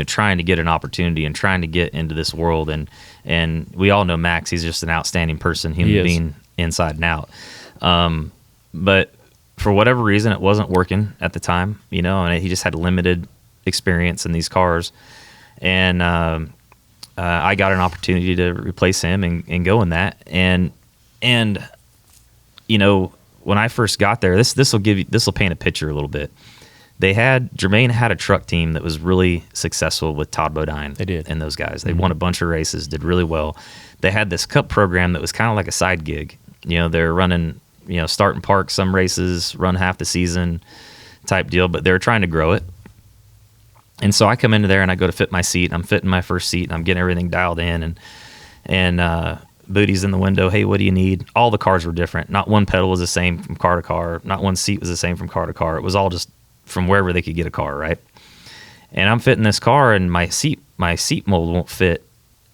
trying to get an opportunity and trying to get into this world. And we all know Max, he's just an outstanding person, human being inside and out. But for whatever reason, it wasn't working at the time, and he just had limited experience in these cars. And I got an opportunity to replace him and go in that. And when I first got there, this will paint a picture a little bit. Germain had a truck team that was really successful with Todd Bodine. They did. And those guys. They won a bunch of races, did really well. They had this cup program that was kind of like a side gig. They're running, start and park some races, run half the season, type deal, but they were trying to grow it. And so I come into there and I go to fit my seat. I'm fitting my first seat and I'm getting everything dialed in, and Booty's in the window. Hey, what do you need? All the cars were different. Not one pedal was the same from car to car. Not one seat was the same from car to car. It was all just from wherever they could get a car, right? And I'm fitting this car, and my seat mold won't fit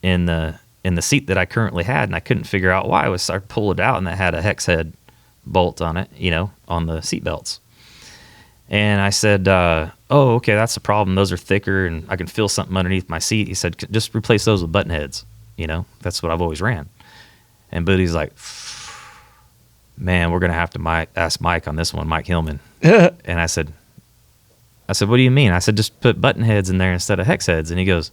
in the seat that I currently had, and I couldn't figure out why. I pulled it out, and it had a hex head bolt on it, on the seat belts. And I said, oh, okay, that's the problem. Those are thicker, and I can feel something underneath my seat. He said, just replace those with button heads. That's what I've always ran. And Booty's like, man, we're going to have to ask Mike on this one, Mike Hillman. And I said, what do you mean? I said, just put button heads in there instead of hex heads. And he goes,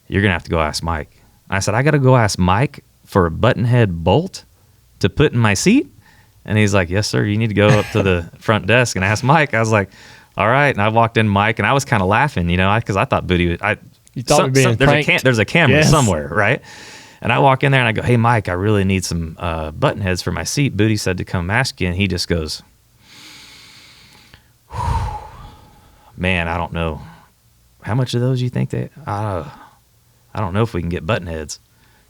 you're going to have to go ask Mike. I said, I got to go ask Mike for a button head bolt to put in my seat? And he's like, yes, sir, you need to go up to the front desk and ask Mike. I was like, all right. And I walked in, Mike, and I was kind of laughing, because I thought Booty would. You thought there's a camera somewhere, right? And I walk in there and I go, hey, Mike, I really need some button heads for my seat. Booty said to come ask you, and he just goes, man, I don't know. How much of those you think I don't know if we can get button heads,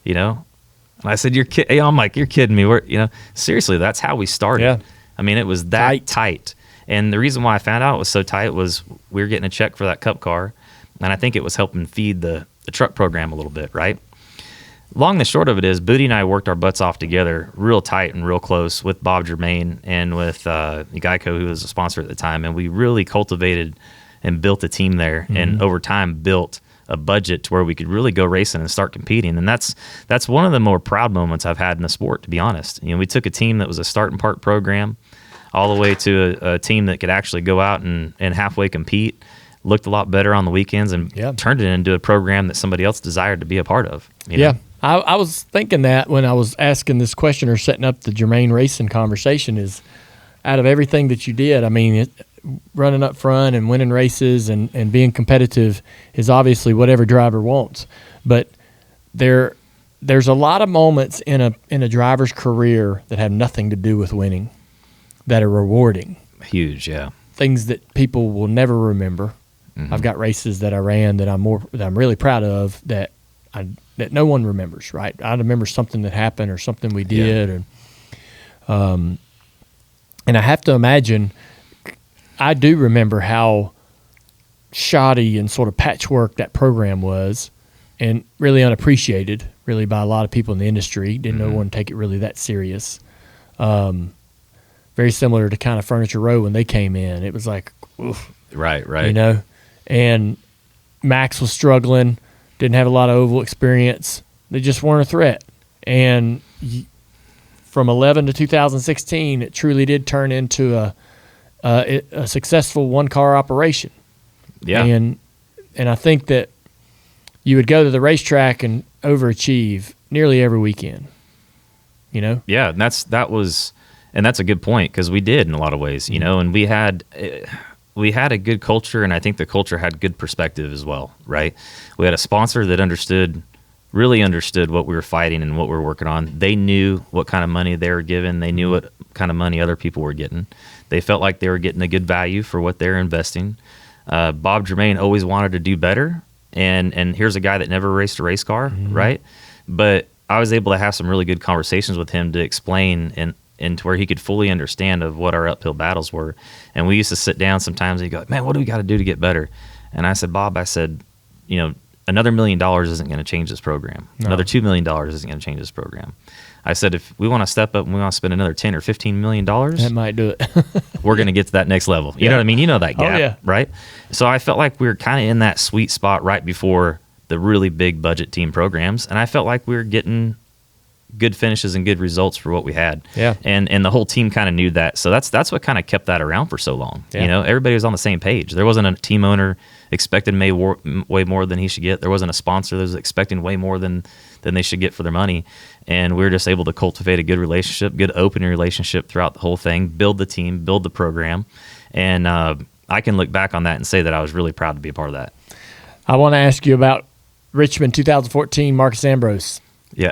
And I said, I'm like, you're kidding me. Seriously, that's how we started. Yeah. I mean, it was that tight. And the reason why I found out it was so tight was we were getting a check for that Cup car, and I think it was helping feed the truck program a little bit, right? Long and short of it is, Booty and I worked our butts off together real tight and real close with Bob Germain and with Geico, who was a sponsor at the time, and we really cultivated and built a team there, and over time built a budget to where we could really go racing and start competing. And that's one of the more proud moments I've had in the sport, to be honest. We took a team that was a start and park program all the way to a team that could actually go out and halfway compete, looked a lot better on the weekends, and turned it into a program that somebody else desired to be a part of. Yeah. I was thinking that when I was asking this question or setting up the Germain Racing conversation, is out of everything that you did, I mean, running up front and winning races and being competitive is obviously what every driver wants. But there's a lot of moments in a driver's career that have nothing to do with winning that are rewarding. Huge, yeah. Things that people will never remember. I've got races that I ran that I'm really proud of that no one remembers, right? I remember something that happened or something we did, and I have to imagine, I do remember how shoddy and sort of patchwork that program was, and really unappreciated, really, by a lot of people in the industry. Didn't no one take it really that serious. Very similar to kind of Furniture Row when they came in. It was like, oof. Right. And Max was struggling, didn't have a lot of oval experience. They just weren't a threat. And from 11 to 2016, it truly did turn into a successful one-car operation. Yeah. And I think that you would go to the racetrack and overachieve nearly every weekend. Yeah, and that's a good point, because we did in a lot of ways, and we had a good culture, and I think the culture had good perspective as well, right? We had a sponsor that really understood what we were fighting and what we were working on. They knew what kind of money they were given. They knew what kind of money other people were getting. They felt like they were getting a good value for what they're investing. Bob Germain always wanted to do better, and here's a guy that never raced a race car, right? But I was able to have some really good conversations with him to explain and to where he could fully understand of what our uphill battles were. And we used to sit down sometimes and he'd go, man, what do we got to do to get better? And I said, Bob, another $1 million isn't going to change this program. No. Another $2 million isn't going to change this program. I said, if we want to step up and we want to spend another $10 or $15 million, that might do it. We're going to get to that next level. You know what I mean? You know that gap, right? So I felt like we were kind of in that sweet spot right before the really big budget team programs. And I felt like we were getting good finishes and good results for what we had. Yeah. And the whole team kind of knew that. So that's what kind of kept that around for so long. Yeah. Everybody was on the same page. There wasn't a team owner expecting way more than he should get. There wasn't a sponsor that was expecting way more than they should get for their money. And we were just able to cultivate a good relationship, good open relationship throughout the whole thing, build the team, build the program. And I can look back on that and say that I was really proud to be a part of that. I want to ask you about Richmond 2014, Marcus Ambrose. Yeah.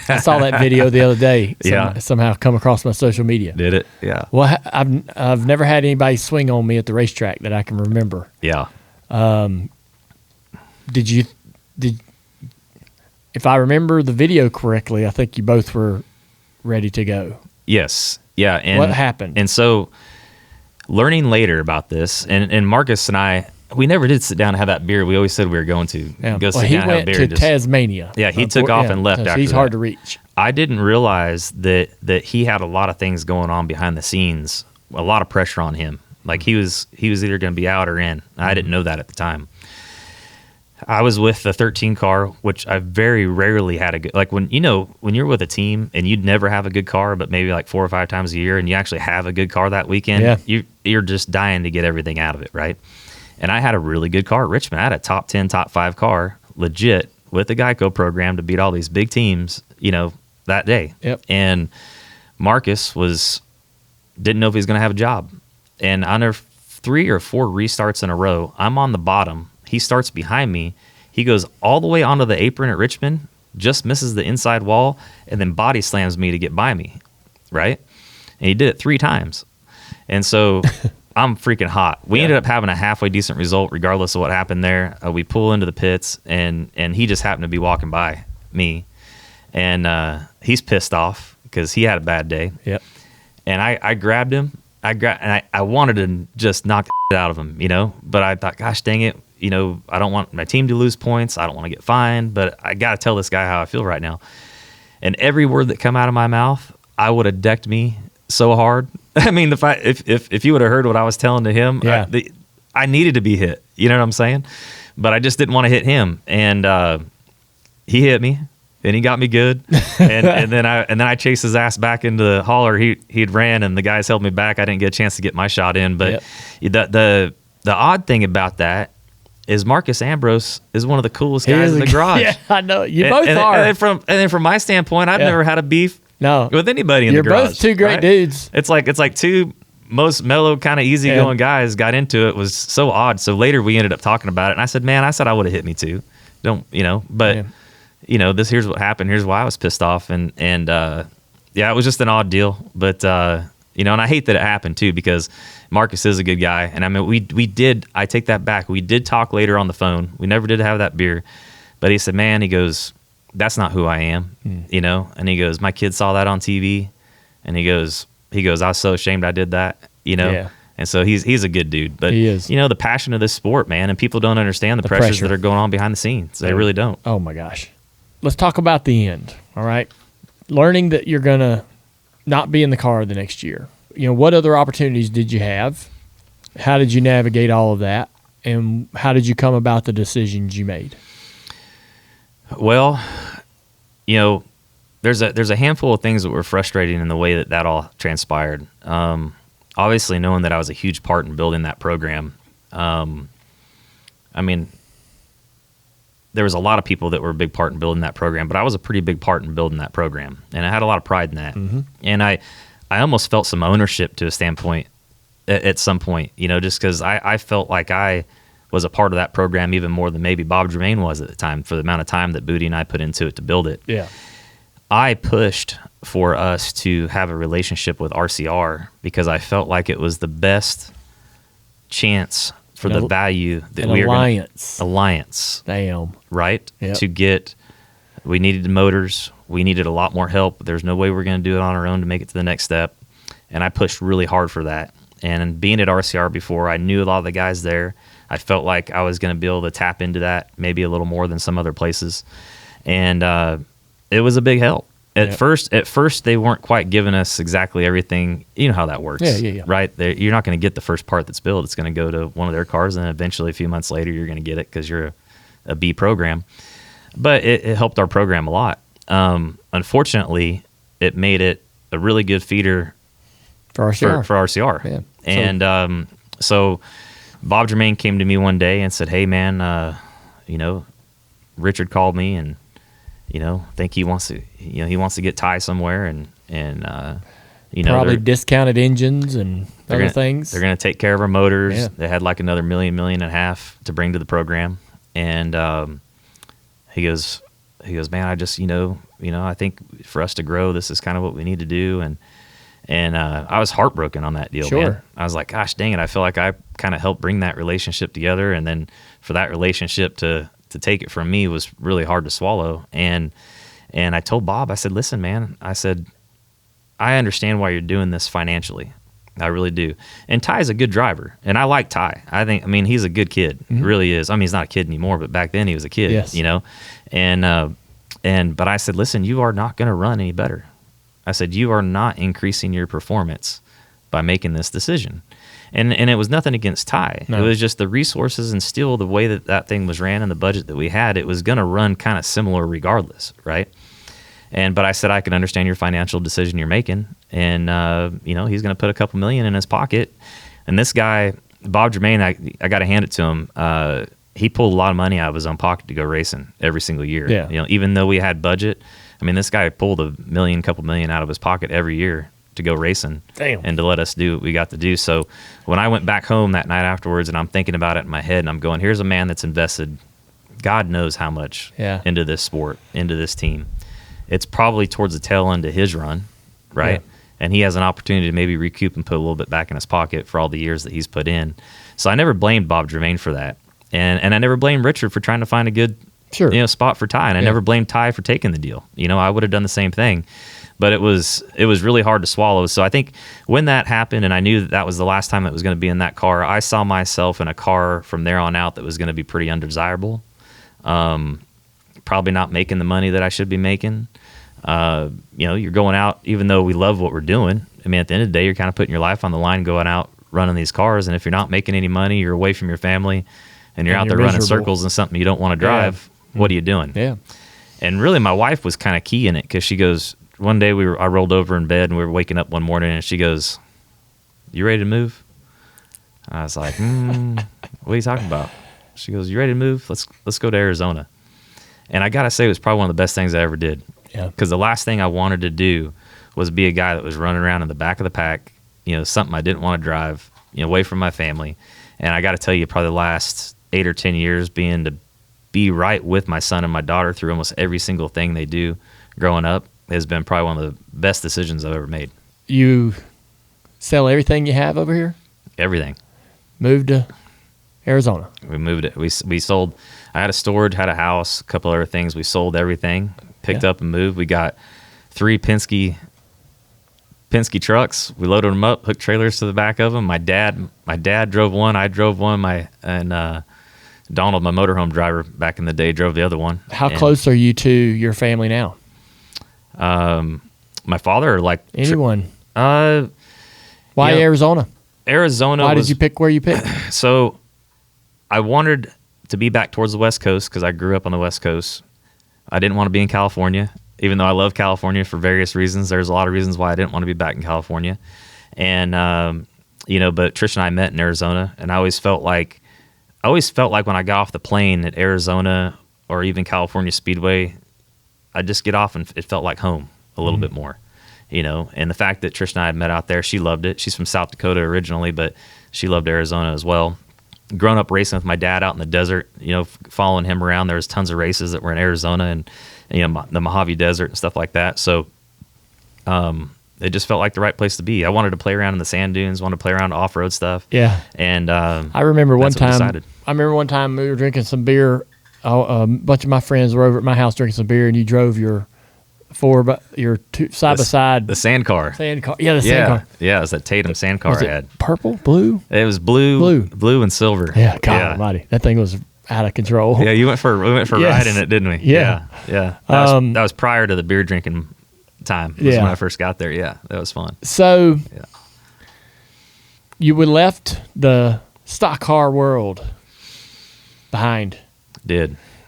I saw that video the other day. Somehow come across my social media. Did it? Yeah. Well, I've never had anybody swing on me at the racetrack that I can remember. Yeah. Did if I remember the video correctly, I think you both were ready to go. Yes. Yeah. And what happened? And so learning later about this, and Marcus and I, we never did sit down and have that beer. We always said we were going to go sit down and have a beer. He went to Tasmania. Yeah, he took off and left after he's that. hard to reach. I didn't realize that he had a lot of things going on behind the scenes, a lot of pressure on him. Like he was either going to be out or in. I didn't know that at the time. I was with the 13 car, which I very rarely had a good, like when you're with a team and you'd never have a good car, but maybe like 4 or 5 times a year, and you actually have a good car that weekend, you're just dying to get everything out of it, right? And I had a really good car at Richmond. I had a top 10, top 5 car, legit, with the Geico program to beat all these big teams, that day. Yep. And Marcus didn't know if he was going to have a job. And under 3 or 4 restarts in a row, I'm on the bottom. He starts behind me. He goes all the way onto the apron at Richmond, just misses the inside wall, and then body slams me to get by me, right? And he did it 3 times. And so I'm freaking hot. We ended up having a halfway decent result regardless of what happened there. We pull into the pits, and he just happened to be walking by me. And he's pissed off because he had a bad day. Yep. And I grabbed him. I wanted to just knock the out of him, But I thought, gosh dang it, I don't want my team to lose points. I don't want to get fined, but I got to tell this guy how I feel right now. And every word that come out of my mouth, I would have decked me so hard. I mean, if you would have heard what I was telling to him, I needed to be hit. You know what I'm saying? But I just didn't want to hit him, and he hit me, and he got me good. and then I chased his ass back into the hauler. He'd ran, and the guys held me back. I didn't get a chance to get my shot in. But the odd thing about that is Marcus Ambrose is one of the coolest guys in the garage. Yeah, I know. You both are. And then from my standpoint, I've never had a beef with anybody in the garage. You're both 2 great dudes. It's like 2 most mellow, kind of easygoing guys got into it. It was so odd. So later we ended up talking about it, and I said, man, I would have hit me too. But here's what happened. Here's why I was pissed off. And it was just an odd deal. But, and I hate that it happened too, because Marcus is a good guy. And I mean, I take that back. We did talk later on the phone. We never did have that beer, but he said, man, he goes, that's not who I am, and he goes, my kid saw that on TV, and he goes, I was so ashamed I did that, And so he's a good dude, but he is. The passion of this sport, man, and people don't understand the pressures that are going on behind the scenes. They really don't. Oh my gosh. Let's talk about the end. All right. Learning that you're going to not be in the car the next year. What other opportunities did you have? How did you navigate all of that? And how did you come about the decisions you made? Well, there's a handful of things that were frustrating in the way that all transpired. Obviously, knowing that I was a huge part in building that program. I mean, there was a lot of people that were a big part in building that program, but I was a pretty big part in building that program, and I had a lot of pride in that. Mm-hmm. And I almost felt some ownership to a standpoint at some point, just because I felt like I was a part of that program even more than maybe Bob Germain was at the time, for the amount of time that Booty and I put into it to build it. Yeah. I pushed for us to have a relationship with RCR because I felt like it was the best chance for the value that we were alliance. Damn. Right? Yep. We needed motors. We needed a lot more help. There's no way we're going to do it on our own to make it to the next step. And I pushed really hard for that. And being at RCR before, I knew a lot of the guys there. I felt like I was going to be able to tap into that maybe a little more than some other places. And it was a big help. At first, they weren't quite giving us exactly everything. You know how that works, right? You're not going to get the first part that's built. It's going to go to one of their cars, and then eventually, a few months later, you're going to get it because you're a B program. But it helped our program a lot. Unfortunately, it made it a really good feeder for RCR. For RCR. Yeah. And so Bob Germain came to me one day and said, "Hey, man, Richard called me and." Think he wants to get Ty somewhere and probably discounted engines and other things. They're going to take care of our motors. Yeah. They had like another $1.5 million to bring to the program. And he goes, man, I just, I think for us to grow, this is kind of what we need to do. And I was heartbroken on that deal, Sure. man. I was like, gosh, dang it. I feel like I kind of helped bring that relationship together. And then for that relationship to take it from me was really hard to swallow. And I told Bob, I said, listen, man, I said, I understand why you're doing this financially. I really do. And Ty's a good driver, and I like Ty. I mean, he's a good kid. Mm-hmm. Really is. I mean, he's not a kid anymore, but back then he was a kid, Yes. But I said, listen, you are not going to run any better. I said, you are not increasing your performance by making this decision. And it was nothing against Ty. No. It was just the resources and still the way that thing was ran and the budget that we had, it was going to run kind of similar regardless, right? But I said, I can understand your financial decision you're making. And, he's going to put a couple million in his pocket. And this guy, Bob Germain, I got to hand it to him. He pulled a lot of money out of his own pocket to go racing every single year. Yeah. Even though we had budget, I mean, this guy pulled couple million out of his pocket every year to go racing. Damn. And to let us do what we got to do. So when I went back home that night afterwards and I'm thinking about it in my head and I'm going, here's a man that's invested God knows how much into this sport, into this team. It's probably towards the tail end of his run, right? Yeah. And he has an opportunity to maybe recoup and put a little bit back in his pocket for all the years that he's put in. So I never blamed Bob Germain for that. And I never blamed Richard for trying to find a good spot for Ty. And I never blamed Ty for taking the deal. I would have done the same thing. But it was really hard to swallow. So I think when that happened and I knew that was the last time it was going to be in that car, I saw myself in a car from there on out that was going to be pretty undesirable. Probably not making the money that I should be making. You're going out, even though we love what we're doing. I mean, at the end of the day, you're kind of putting your life on the line going out running these cars. And if you're not making any money, you're away from your family and you're out there running circles in something you don't want to drive. Yeah. What are you doing? Yeah. And really, my wife was kind of key in it because she goes, one day I rolled over in bed and we were waking up one morning and she goes, "You ready to move?" I was like, "What are you talking about?" She goes, "You ready to move? Let's go to Arizona." And I got to say, it was probably one of the best things I ever did. Yeah. Because the last thing I wanted to do was be a guy that was running around in the back of the pack, something I didn't want to drive, away from my family. And I got to tell you, probably the last 8 or 10 years being to be right with my son and my daughter through almost every single thing they do growing up has been probably one of the best decisions I've ever made. You sell everything you have over here? Everything. Moved to Arizona. We moved it. We sold. I had a storage, had a house, a couple other things. We sold everything, picked up and moved. We got 3 Penske trucks. We loaded them up, hooked trailers to the back of them. My dad drove one. I drove one. Donald, my motorhome driver back in the day, drove the other one. How close are you to your family now? My father, or like anyone? Why Arizona? Arizona. Why did you pick where you picked? So I wanted to be back towards the West Coast because I grew up on the West Coast. I didn't want to be in California, even though I love California for various reasons. There's a lot of reasons why I didn't want to be back in California. And, but Trish and I met in Arizona, and I always felt like when I got off the plane at Arizona or even California Speedway, I'd just get off and it felt like home a little bit more, and the fact that Trish and I had met out there, she loved it. She's from South Dakota originally, but she loved Arizona as well. Growing up racing with my dad out in the desert, following him around, there was tons of races that were in Arizona and the Mojave Desert and stuff like that. So it just felt like the right place to be. I wanted to play around in the sand dunes, wanted to play around off-road stuff. Yeah. And I remember one time we were drinking some beer. A bunch of my friends were over at my house drinking some beer, and you drove your two side by side. The sand car. Sand car. Yeah, the sand car. Yeah, it was that Tatum sand car was it I had. Purple? Blue? It was blue and silver. Yeah, God almighty. That thing was out of control. Yeah, we went for a ride in it, didn't we? Yeah. That was prior to the beer drinking time. That was when I first got there. Yeah, that was fun. So you left the stock car world behind.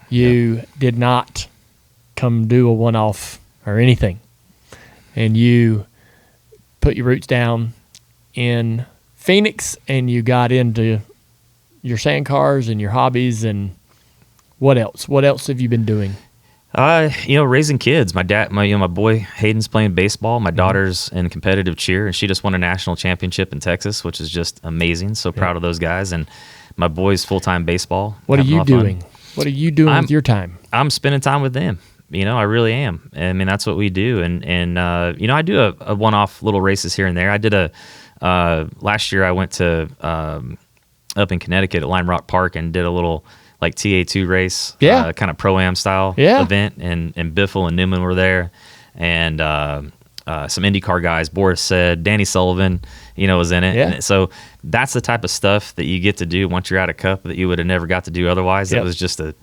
You did not come do a one-off or anything, and you put your roots down in Phoenix, and you got into your sand cars and your hobbies. And what else have you been doing? Raising kids. My dad, my boy Hayden's playing baseball. My daughter's in competitive cheer, and she just won a national championship in Texas, which is just amazing. So proud of those guys. And my boy's full-time baseball. What are you doing? What are you doing with your time? I'm spending time with them. I really am. I mean, that's what we do. And I do a one-off little races here and there. I did last year I went to up in Connecticut at Lime Rock Park and did a little like TA2 race, kind of Pro-Am style event. And Biffle and Newman were there. And some IndyCar guys, Boris said, Danny Sullivan, was in it. Yeah. And so that's the type of stuff that you get to do once you're at a cup that you would have never got to do otherwise. It was just a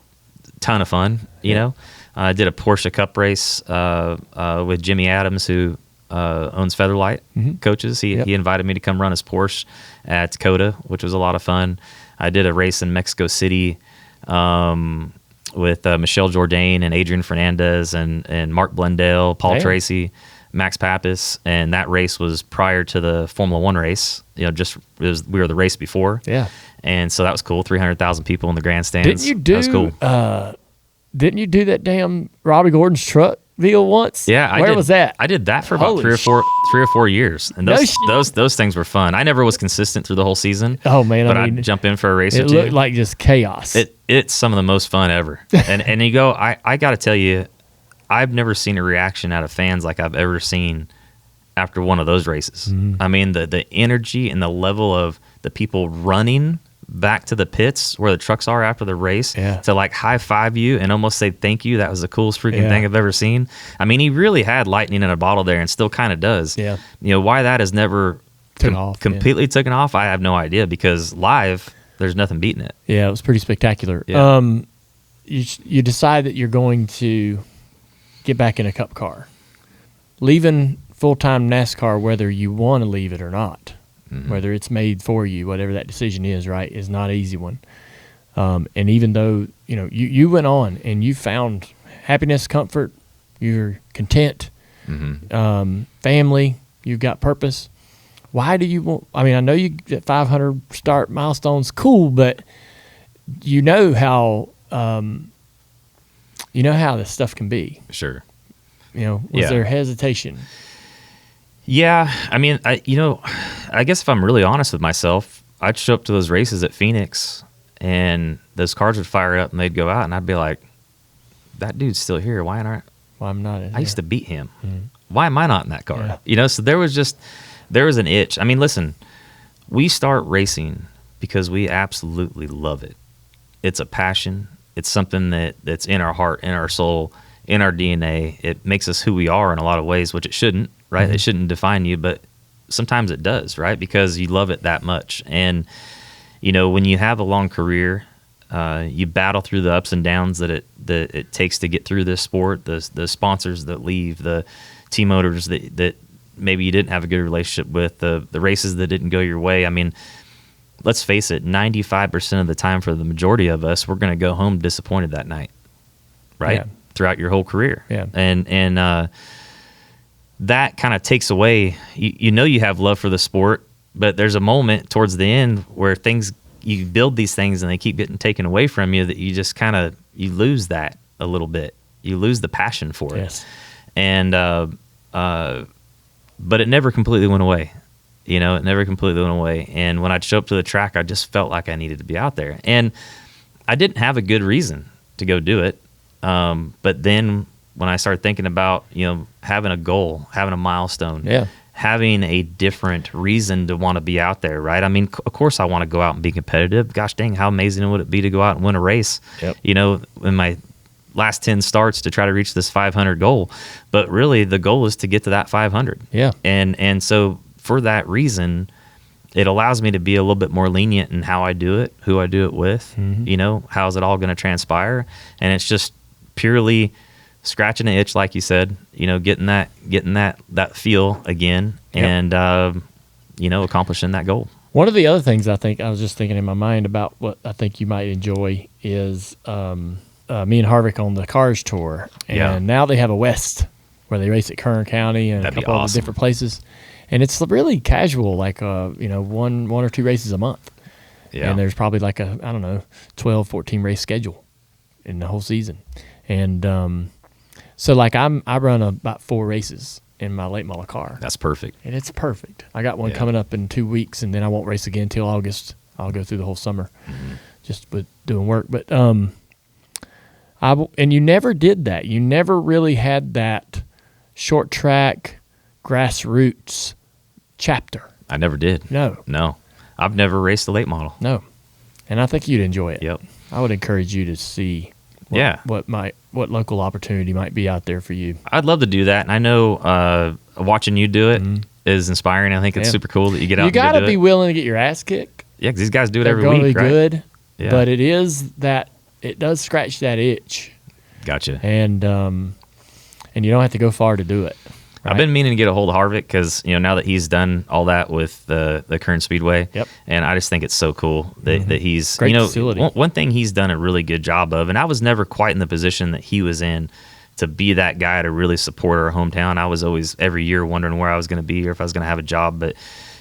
ton of fun, you know. I did a Porsche Cup race with Jimmy Adams, who owns Featherlight Coaches. He invited me to come run his Porsche at Dakota, which was a lot of fun. I did a race in Mexico City with Michelle Jourdain and Adrian Fernandez and Mark Blundell, Paul Tracy, Max Pappas, and that race was prior to the Formula One race. We were the race before. Yeah, and so that was cool. 300,000 people in the grandstands. That was cool. Didn't you do that damn Robbie Gordon's truck deal once? Yeah, where was that? I did that for about three or four years, and those things were fun. I never was consistent through the whole season. Oh man, but I'd jump in for a race or two. It looked like just chaos. It's some of the most fun ever. and you go, I got to tell you, I've never seen a reaction out of fans like I've ever seen after one of those races. I mean, the energy and the level of the people running back to the pits where the trucks are after the race to like high five you and almost say thank you. That was the coolest freaking thing I've ever seen. I mean, he really had lightning in a bottle there and still kind of does. Yeah. Why that has never completely taken off, I have no idea, because live, there's nothing beating it. Yeah, it was pretty spectacular. Yeah. You decide that you're going to get back in a cup car. Leaving full-time NASCAR, whether you want to leave it or not, whether it's made for you, whatever that decision is, right, is not an easy one. And even though, you went on and you found happiness, comfort, you're content, family, you've got purpose. Why do you want, I know you get 500 start milestones, cool, but you know how this stuff can be. Sure. Was there hesitation? Yeah, I guess if I'm really honest with myself, I'd show up to those races at Phoenix, and those cars would fire up, and they'd go out, and I'd be like, "That dude's still here. Why aren't? Well, I'm not. I used to beat him. Why am I not in that car? Yeah. So there was an itch. Listen, we start racing because we absolutely love it. It's a passion. It's something that's in our heart, in our soul, in our DNA. It makes us who we are in a lot of ways, which it shouldn't. Right? It shouldn't define you, but sometimes it does, right? Because you love it that much. And, when you have a long career, you battle through the ups and downs that it takes to get through this sport, the sponsors that leave, the team owners that maybe you didn't have a good relationship with, the races that didn't go your way. Let's face it, 95% of the time for the majority of us, we're going to go home disappointed that night, right? Yeah. Throughout your whole career. Yeah. And that kind of takes away, you have love for the sport, but there's a moment towards the end where you build these things and they keep getting taken away from you, that you just you lose that a little bit. You lose the passion for it. Yes. And, but it never completely went away. It never completely went away. And when I'd show up to the track, I just felt like I needed to be out there. And I didn't have a good reason to go do it. But then when I started thinking about, having a goal, having a milestone, having a different reason to want to be out there, right? Of course I want to go out and be competitive. Gosh dang, how amazing would it be to go out and win a race, in my last 10 starts to try to reach this 500 goal. But really the goal is to get to that 500. Yeah. And so for that reason, it allows me to be a little bit more lenient in how I do it, who I do it with, how's it all going to transpire. And it's just purely scratching an itch, like you said, getting that feel again, and accomplishing that goal. One of the other things I was just thinking in my mind about what I think you might enjoy is me and Harvick on the Cars Tour, and now they have a West where they race at Kern County and a couple of different places, and it's really casual, like one or two races a month, and there's probably like a 12, 14 race schedule in the whole season, and so like I run about 4 races in my late model car. That's perfect. And it's perfect. I got one coming up in 2 weeks, and then I won't race again until August. I'll go through the whole summer just with doing work. But And you never did that. You never really had that short track grassroots chapter. I never did. No. I've never raced a late model. No. And I think you'd enjoy it. Yep. I would encourage you to see what local opportunity might be out there for you. I'd love to do that. And I know watching you do it is inspiring. I think it's super cool that you get out and do it. You got to be willing to get your ass kicked. Yeah, because these guys do it every week, right? They're good, but it does scratch that itch. Gotcha. And you don't have to go far to do it. Right? I've been meaning to get a hold of Harvick because, now that he's done all that with the Kern Speedway, and I just think it's so cool that he's, great facility. One thing he's done a really good job of, and I was never quite in the position that he was in to be that guy to really support our hometown. I was always every year wondering where I was going to be or if I was going to have a job, but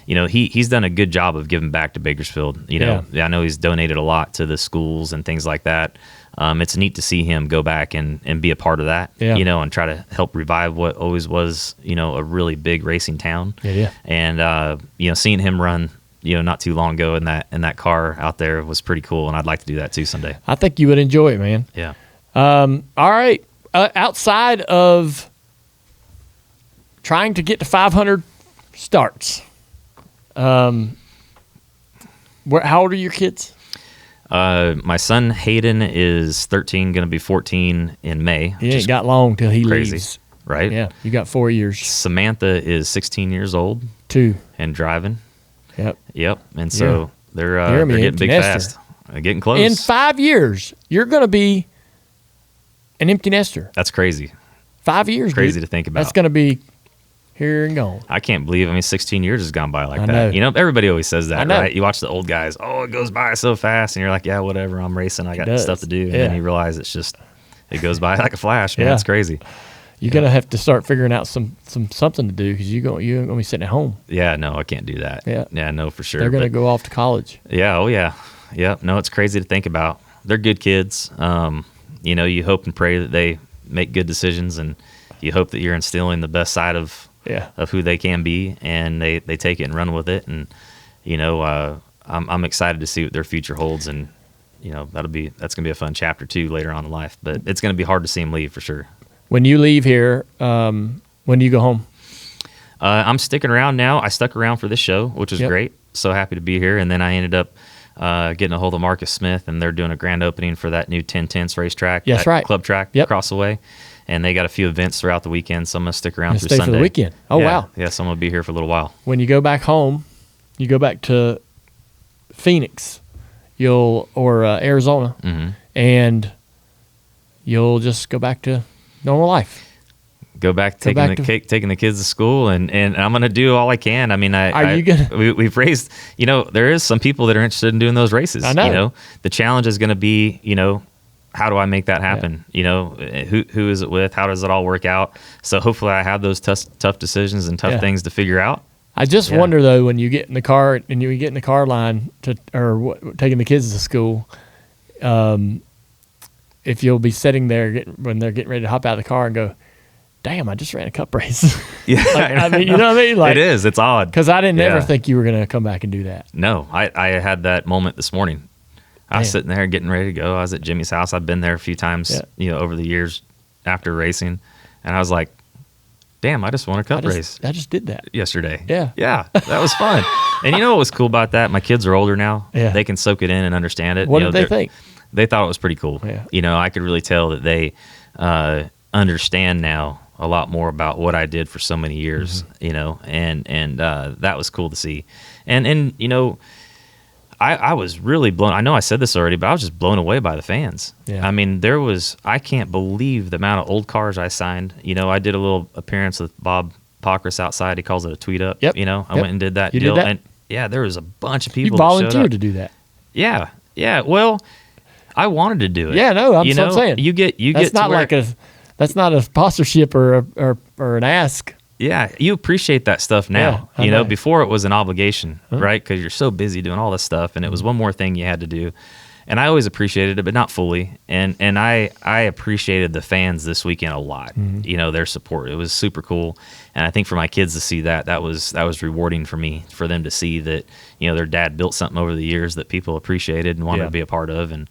he's done a good job of giving back to Bakersfield. I know he's donated a lot to the schools and things like that. It's neat to see him go back and be a part of that, and try to help revive what always was, a really big racing town. Yeah. And, seeing him run, not too long ago in that car out there was pretty cool. And I'd like to do that too someday. I think you would enjoy it, man. Yeah. All right. Outside of trying to get to 500 starts, how old are your kids? My son Hayden is 13, going to be 14 in May. He ain't got long till he crazy, leaves. Right? Yeah, you got 4 years. Samantha is 16 years old. 2. And driving. Yep. And so they're getting big fast. Getting close. In 5 years, you're going to be an empty nester. That's crazy. 5 years, crazy dude. To think about. That's going to be here and gone. I can't believe. 16 years has gone by like that. Everybody always says that, right? You watch the old guys. Oh, it goes by so fast, and you're like, yeah, whatever. I'm racing. I got stuff to do, and then you realize it goes by like a flash. Man, it's crazy. You're gonna have to start figuring out something to do because you're gonna be sitting at home. Yeah, no, I can't do that. Yeah, no, for sure. They're gonna go off to college. Yeah, oh yeah, yeah. No, it's crazy to think about. They're good kids. You hope and pray that they make good decisions, and you hope that you're instilling the best side of who they can be, and they take it and run with it. And I'm excited to see what their future holds, and that's gonna be a fun chapter too later on in life. But it's gonna be hard to see them leave for sure. When you leave here, when do you go home? I'm sticking around now. I stuck around for this show, which is great. So happy to be here. And then I ended up getting a hold of Marcus Smith, and they're doing a grand opening for that new 10-10s racetrack. That's right. Club track across the way. And they got a few events throughout the weekend, so I'm going to stick around through Sunday. Stay for the weekend. Oh, wow. Yeah, so I'm going to be here for a little while. When you go back home, you go back to Phoenix or Arizona, and you'll just go back to normal life. Go back taking the kids to school, and I'm going to do all I can. I mean, we've raised, there is some people that are interested in doing those races. I know. The challenge is going to be, how do I make that happen? Who is it with? How does it all work out? So hopefully I have those tough decisions and tough things to figure out. I just wonder though, when you get in the car and you get in the car line taking the kids to school, if you'll be sitting there when they're getting ready to hop out of the car and go, damn, I just ran a cup race. Yeah. You know what I mean? It is. It's odd. Because I didn't ever think you were going to come back and do that. No, I had that moment this morning. I was sitting there getting ready to go. I was at Jimmy's house. I've been there a few times, over the years after racing. And I was like, damn, I just won a cup race. I just did that yesterday. Yeah. Yeah, that was fun. And you know what was cool about that? My kids are older now. Yeah. They can soak it in and understand it. What did they think? They thought it was pretty cool. Yeah. I could really tell that they understand now a lot more about what I did for so many years, and that was cool to see. And I was really blown. I know I said this already, but I was just blown away by the fans. Yeah. I mean, I can't believe the amount of old cars I signed. I did a little appearance with Bob Pockris outside. He calls it a tweet up. Yep. I went and did that you deal. Did that? And yeah, there was a bunch of people. You volunteered to do that. Yeah. Yeah. Well, I wanted to do it. Yeah, no, I'm saying. That's not a sponsorship or an ask. Yeah, you appreciate that stuff now. Yeah, before it was an obligation, right? Because you're so busy doing all this stuff, and it was one more thing you had to do. And I always appreciated it, but not fully. And I appreciated the fans this weekend a lot. Their support. It was super cool. And I think for my kids to see that was rewarding for me, for them to see that their dad built something over the years that people appreciated and wanted to be a part of. And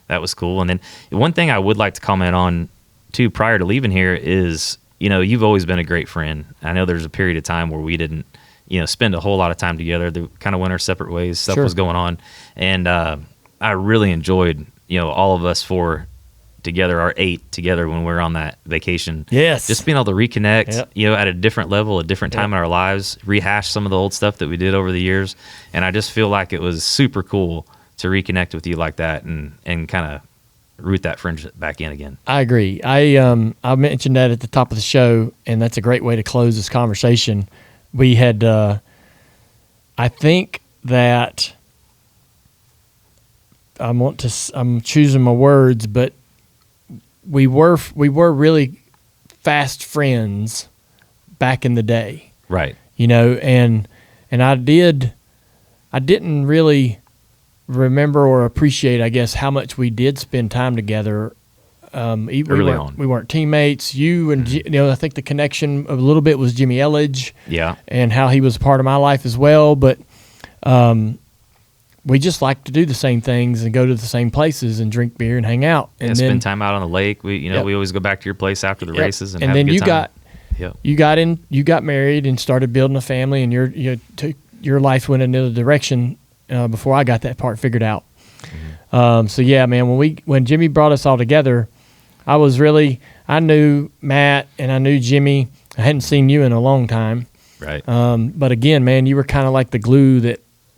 that was cool. And then one thing I would like to comment on too, prior to leaving here, is, you know, you've always been a great friend. I know there's a period of time where we didn't, you know, spend a whole lot of time together. They kind of went our separate ways. Stuff was going on. And I really enjoyed, you know, all of us four together, our 8 together when we were on that vacation. Yes. Just being able to reconnect, you know, at a different level, a different time in our lives, rehash some of the old stuff that we did over the years. And I just feel like it was super cool to reconnect with you like that and kind of root that friendship back in again. I agree. I mentioned that at the top of the show, and that's a great way to close this conversation. We had, I think that I'm choosing my words, but we were really fast friends back in the day. Right. You know, and I didn't really remember or appreciate, I guess, how much we did spend time together. Early on. We weren't teammates. You and, you know, I think the connection a little bit was Jimmy Elledge. Yeah. And how he was a part of my life as well. But we just like to do the same things and go to the same places and drink beer and hang out. And then spend time out on the lake. We always go back to your place after the races and have then a good time. you got married and started building a family, and your life went another direction before I got that part figured out. Mm-hmm. So yeah, man, when Jimmy brought us all together, I knew Matt and I knew Jimmy. I hadn't seen you in a long time. Right. But again, man, you were kind of like the glue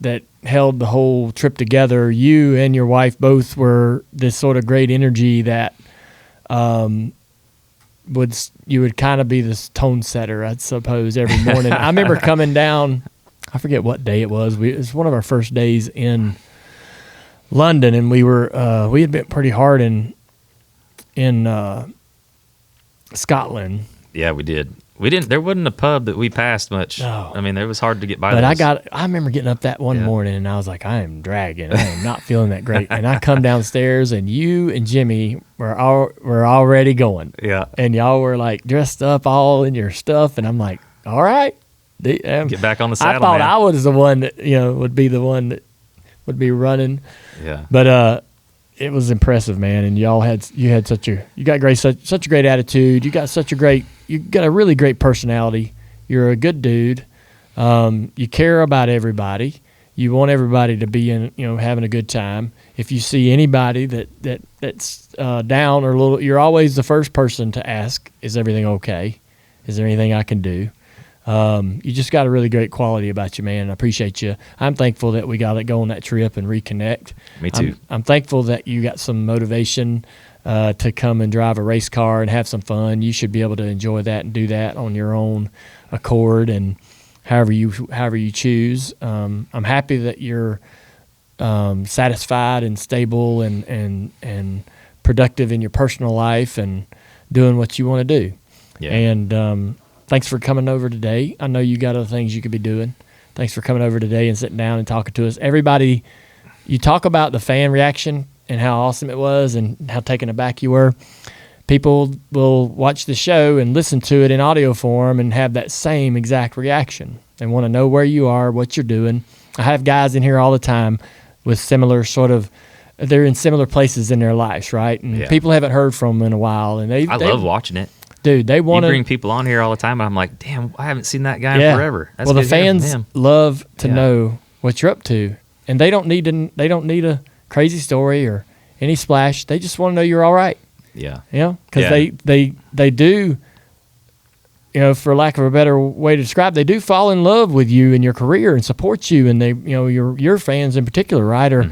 that held the whole trip together. You and your wife both were this sort of great energy that you would kind of be this tone setter, I suppose, every morning. I remember coming down, I forget what day it was. It was one of our first days in London, and we had been pretty hard in Scotland. Yeah, we did. There wasn't a pub that we passed much. No. I mean, it was hard to get by. But I remember getting up that one morning, and I was like, I am dragging. I am not feeling that great. And I come downstairs, and you and Jimmy were already going. Yeah. And y'all were like dressed up all in your stuff, and I'm like, all right. Get back on the saddle, I thought man. I was the one that, would be the one that would be running. Yeah. But it was impressive, man. And you got such a great attitude. You got a really great personality. You're a good dude. You care about everybody. You want everybody to be having a good time. If you see anybody that's down or a little, you're always the first person to ask, is everything okay? Is there anything I can do? You just got a really great quality about you, man. I appreciate you. I'm thankful that we got to go on that trip and reconnect. Me too. I'm thankful that you got some motivation to come and drive a race car and have some fun. You should be able to enjoy that and do that on your own accord and however you choose. I'm happy that you're satisfied and stable and productive in your personal life and doing what you want to do. Yeah. And thanks for coming over today. I know you got other things you could be doing. Thanks for coming over today and sitting down and talking to us. Everybody, you talk about the fan reaction and how awesome it was and how taken aback you were. People will watch the show and listen to it in audio form and have that same exact reaction. They want to know where you are, what you're doing. I have guys in here all the time with similar they're in similar places in their lives, right? And people haven't heard from them in a while. And I love watching it. Dude, they want to bring people on here all the time. And I'm like, damn, I haven't seen that guy in forever. That's the fans love to know what you're up to, and they don't need a crazy story or any splash. They just want to know you're all right. Yeah, because they do. For lack of a better way to describe, they do fall in love with you and your career and support you, and they, your fans in particular, right? Are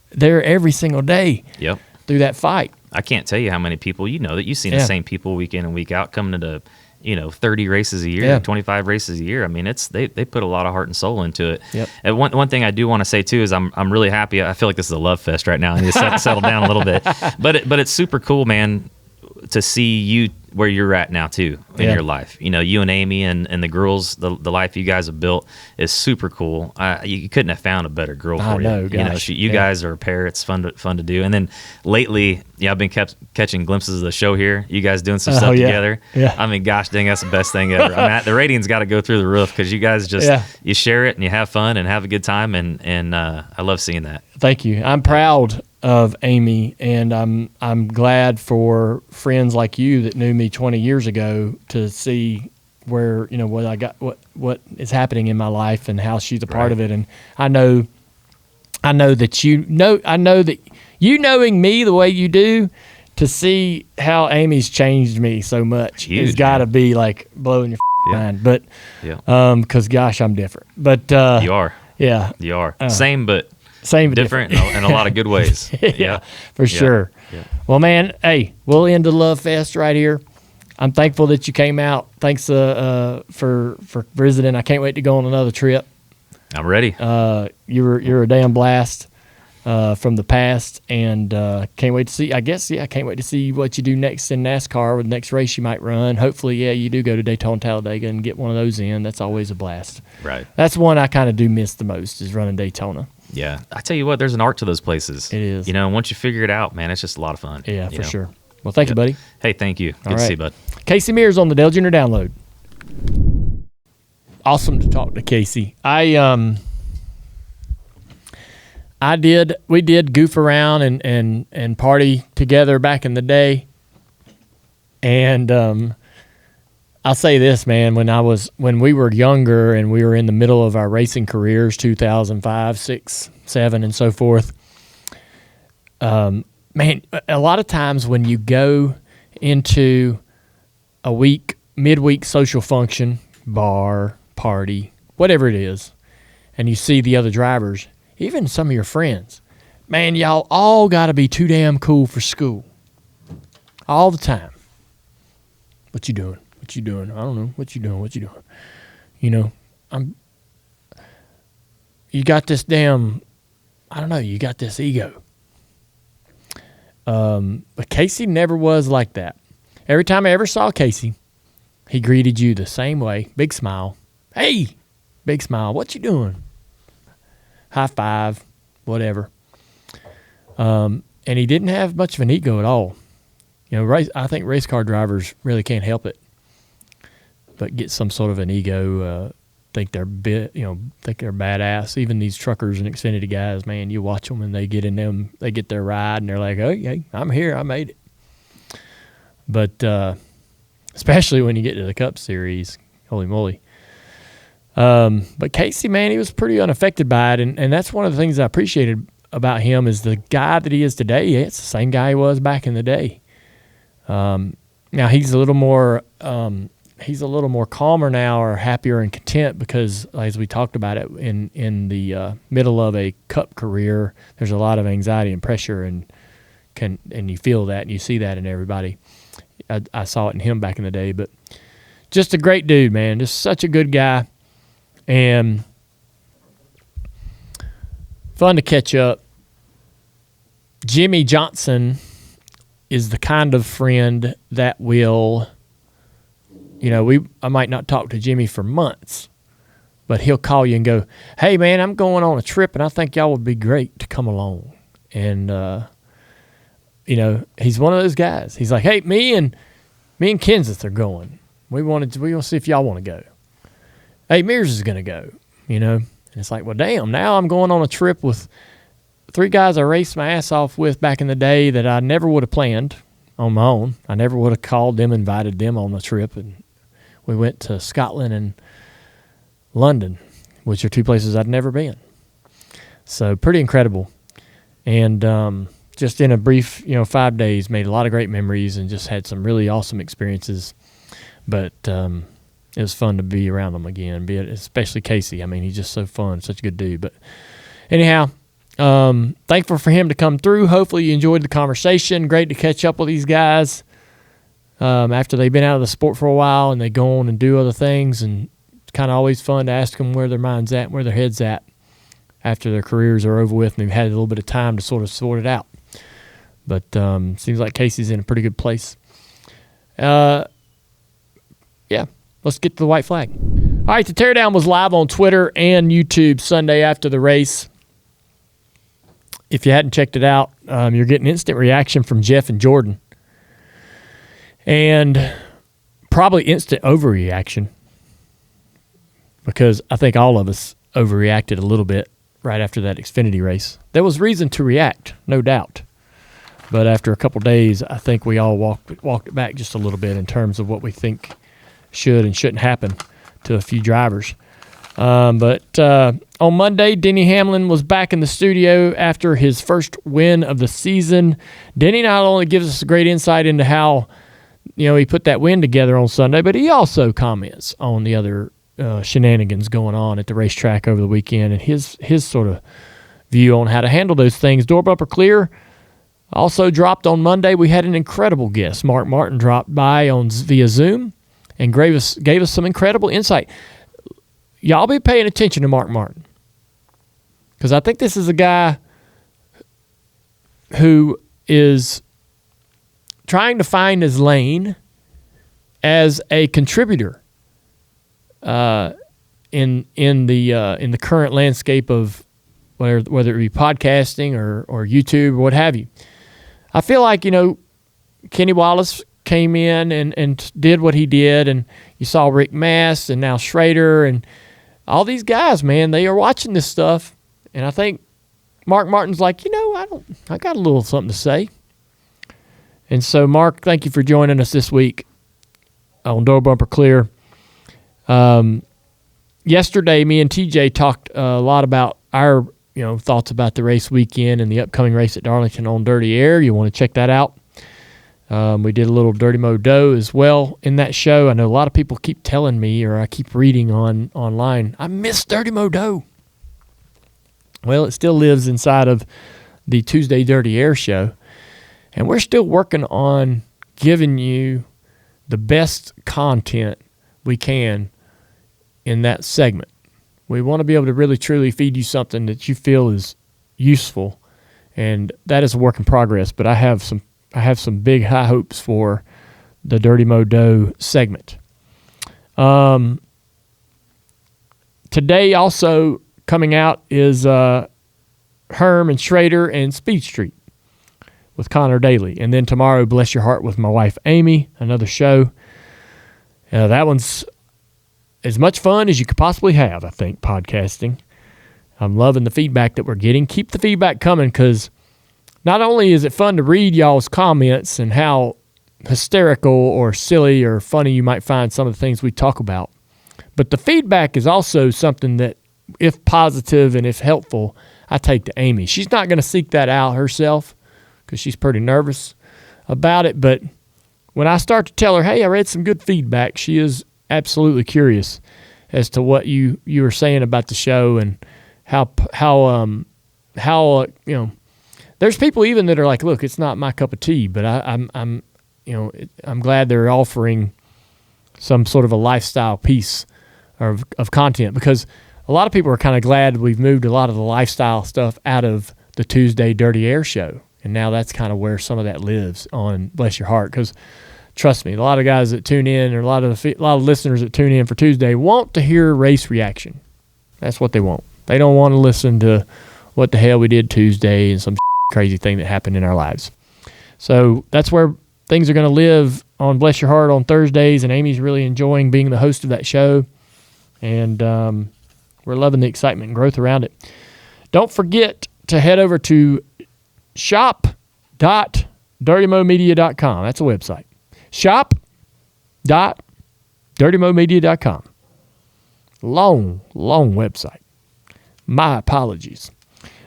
there every single day. Yep. Through that fight. I can't tell you how many people that you've seen the same people week in and week out coming to 30 races a year, 25 races a year. I mean, they put a lot of heart and soul into it. Yep. And one thing I do want to say too is I'm really happy. I feel like this is a love fest right now. I need to settle down a little bit, but it's super cool, man, to see you where you're at now too in your life. You and Amy and the girls, the life you guys have built is super cool. You couldn't have found a better girl for you. I know, gosh. You guys are a pair. It's fun to do. And then lately, I've been catching glimpses of the show here. You guys doing some stuff together. Yeah. I mean, gosh dang, that's the best thing ever. I mean, the ratings got to go through the roof because you guys just you share it and you have fun and have a good time, and I love seeing that. Thank you. I'm proud of Amy, and I'm glad for friends like you that knew me 20 years ago to see where, you know, what is happening in my life and how she's a part of it. And I know that you knowing me the way you do, to see how Amy's changed me so much has got to be like blowing your mind. But because gosh, I'm different. But you are. Yeah, you are. Same but different in a lot of good ways. For sure. Yeah. Well, man, hey, we'll end the Love Fest right here. I'm thankful that you came out. Thanks for visiting. I can't wait to go on another trip. I'm ready. You're a damn blast from the past, and can't wait to see. I can't wait to see what you do next in NASCAR with the next race you might run. Hopefully, you do go to Daytona, Talladega, and get one of those in. That's always a blast. Right. That's one I kind of do miss the most, is running Daytona. Yeah, I tell you what, there's an art to those places. It is. You know, once you figure it out, man, it's just a lot of fun. Yeah, for sure. Well, thank you, buddy. Hey, thank you. Good to see you, bud. Casey Mears on the Dale Jr. Download. Awesome to talk to Casey. We did goof around and party together back in the day. And I'll say this, man, when we were younger and we were in the middle of our racing careers, 2005, 6, 7, and so forth, man, a lot of times when you go into a midweek social function, bar, party, whatever it is, and you see the other drivers, even some of your friends, man, y'all all got to be too damn cool for school. All the time. What you doing? What you doing? I don't know. What you doing? You know, you got this damn, I don't know, you got this ego. But Casey never was like that. Every time I ever saw Casey, he greeted you the same way. Big smile. Hey, big smile. What you doing? High five, whatever. And he didn't have much of an ego at all. You know, I think race car drivers really can't help it, but get some sort of an ego. Think they're badass. Even these truckers and Xfinity guys, man, you watch them and they get in them, they get their ride and they're like, oh, yeah, I'm here, I made it. But especially when you get to the Cup Series, holy moly. But Casey, man, he was pretty unaffected by it, and that's one of the things I appreciated about him is the guy that he is today. It's the same guy he was back in the day. Now he's a little more calmer now, or happier and content, because as we talked about it in the middle of a Cup career, there's a lot of anxiety and pressure, and you feel that and you see that in everybody. I saw it in him back in the day, but just a great dude, man. Just such a good guy, and fun to catch up. Jimmy Johnson is the kind of friend that will, I might not talk to Jimmy for months, but he'll call you and go, hey, man, I'm going on a trip, and I think y'all would be great to come along. And, he's one of those guys. He's like, hey, me and Kenseth are going. We want to see if y'all want to go. Hey, Mears is going to go, And it's like, well, damn, now I'm going on a trip with 3 guys I raced my ass off with back in the day that I never would have planned on my own. I never would have called them, invited them on the trip, and we went to Scotland and London, which are 2 places I'd never been. So pretty incredible. And just in a brief, 5 days, made a lot of great memories and just had some really awesome experiences. But it was fun to be around them again, especially Casey. I mean, he's just so fun, such a good dude. But anyhow, thankful for him to come through. Hopefully you enjoyed the conversation. Great to catch up with these guys after they've been out of the sport for a while and they go on and do other things, and it's kind of always fun to ask them where their mind's at, where their head's at after their careers are over with and they've had a little bit of time to sort of sort it out. But seems like Casey's in a pretty good place. Yeah, let's get to the white flag. All right, the Teardown was live on Twitter and YouTube Sunday after the race. If you hadn't checked it out, you're getting instant reaction from Jeff and Jordan. And probably instant overreaction, because I think all of us overreacted a little bit right after that Xfinity race. There was reason to react, no doubt. But after a couple days, I think we all walked it back just a little bit in terms of what we think should and shouldn't happen to a few drivers. But on Monday, Denny Hamlin was back in the studio after his first win of the season. Denny not only gives us a great insight into how he put that win together on Sunday, but he also comments on the other shenanigans going on at the racetrack over the weekend and his sort of view on how to handle those things. Door Bumper Clear also dropped on Monday. We had an incredible guest. Mark Martin dropped by via Zoom and gave us some incredible insight. Y'all be paying attention to Mark Martin, because I think this is a guy who is trying to find his lane as a contributor in the current landscape of whether it be podcasting or YouTube or what have you. I feel like Kenny Wallace came in and did what he did, and you saw Rick Mass and now Schrader and all these guys, man, they are watching this stuff, and I think Mark Martin's like, I got a little something to say. And so, Mark, thank you for joining us this week on Door Bumper Clear. Yesterday, me and TJ talked a lot about our thoughts about the race weekend and the upcoming race at Darlington on Dirty Air. You want to check that out. We did a little Dirty Mo Doe as well in that show. I know a lot of people keep telling me, or I keep reading online, I miss Dirty Mo Doe. Well, it still lives inside of the Tuesday Dirty Air show, and we're still working on giving you the best content we can in that segment. We want to be able to really, truly feed you something that you feel is useful, and that is a work in progress, but I have some big high hopes for the Dirty Mo Doe segment. Today also coming out is Herm and Schrader and Speed Street with Connor Daly. And then tomorrow, Bless Your Heart with my wife Amy, another show. That one's as much fun as you could possibly have, I think, podcasting. I'm loving the feedback that we're getting. Keep the feedback coming, because not only is it fun to read y'all's comments and how hysterical or silly or funny you might find some of the things we talk about, but the feedback is also something that, if positive and if helpful, I take to Amy. She's not going to seek that out herself because she's pretty nervous about it, but when I start to tell her, hey, I read some good feedback, she is absolutely curious as to what you were saying about the show and how there's people even that are like, look, it's not my cup of tea, but I'm glad they're offering some sort of a lifestyle piece of content, because a lot of people are kind of glad we've moved a lot of the lifestyle stuff out of the Tuesday Dirty Air show, and now that's kind of where some of that lives on Bless Your Heart. Because trust me, a lot of guys that tune in, or a lot of listeners that tune in for Tuesday want to hear race reaction. That's what they want. They don't want to listen to what the hell we did Tuesday and some crazy thing that happened in our lives. So that's where things are going to live on Bless Your Heart on Thursdays, and Amy's really enjoying being the host of that show, and we're loving the excitement and growth around it. Don't forget to head over to shop.dirtymomedia.com. That's a website. shop.dirtymomedia.com. Long website. My apologies.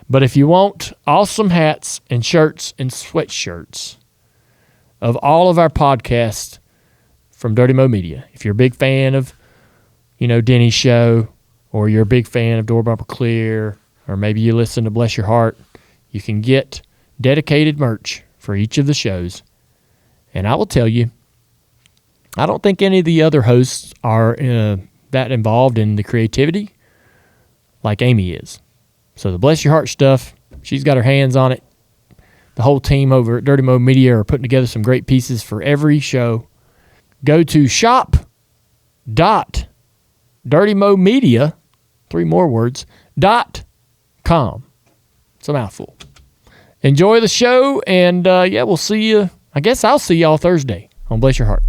But if you want awesome hats and shirts and sweatshirts of all of our podcasts from Dirty Mo Media, if you're a big fan of, Denny's show, or you're a big fan of Door Bumper Clear, or maybe you listen to Bless Your Heart, you can get dedicated merch for each of the shows. And I will tell you, I don't think any of the other hosts are that involved in the creativity like Amy is. So the Bless Your Heart stuff, she's got her hands on it. The whole team over at Dirty Mo Media are putting together some great pieces for every show. Go to shop.dirtymomedia, 3 more words, .com. It's a mouthful. Enjoy the show, and we'll see you. I guess I'll see y'all Thursday on Bless Your Heart.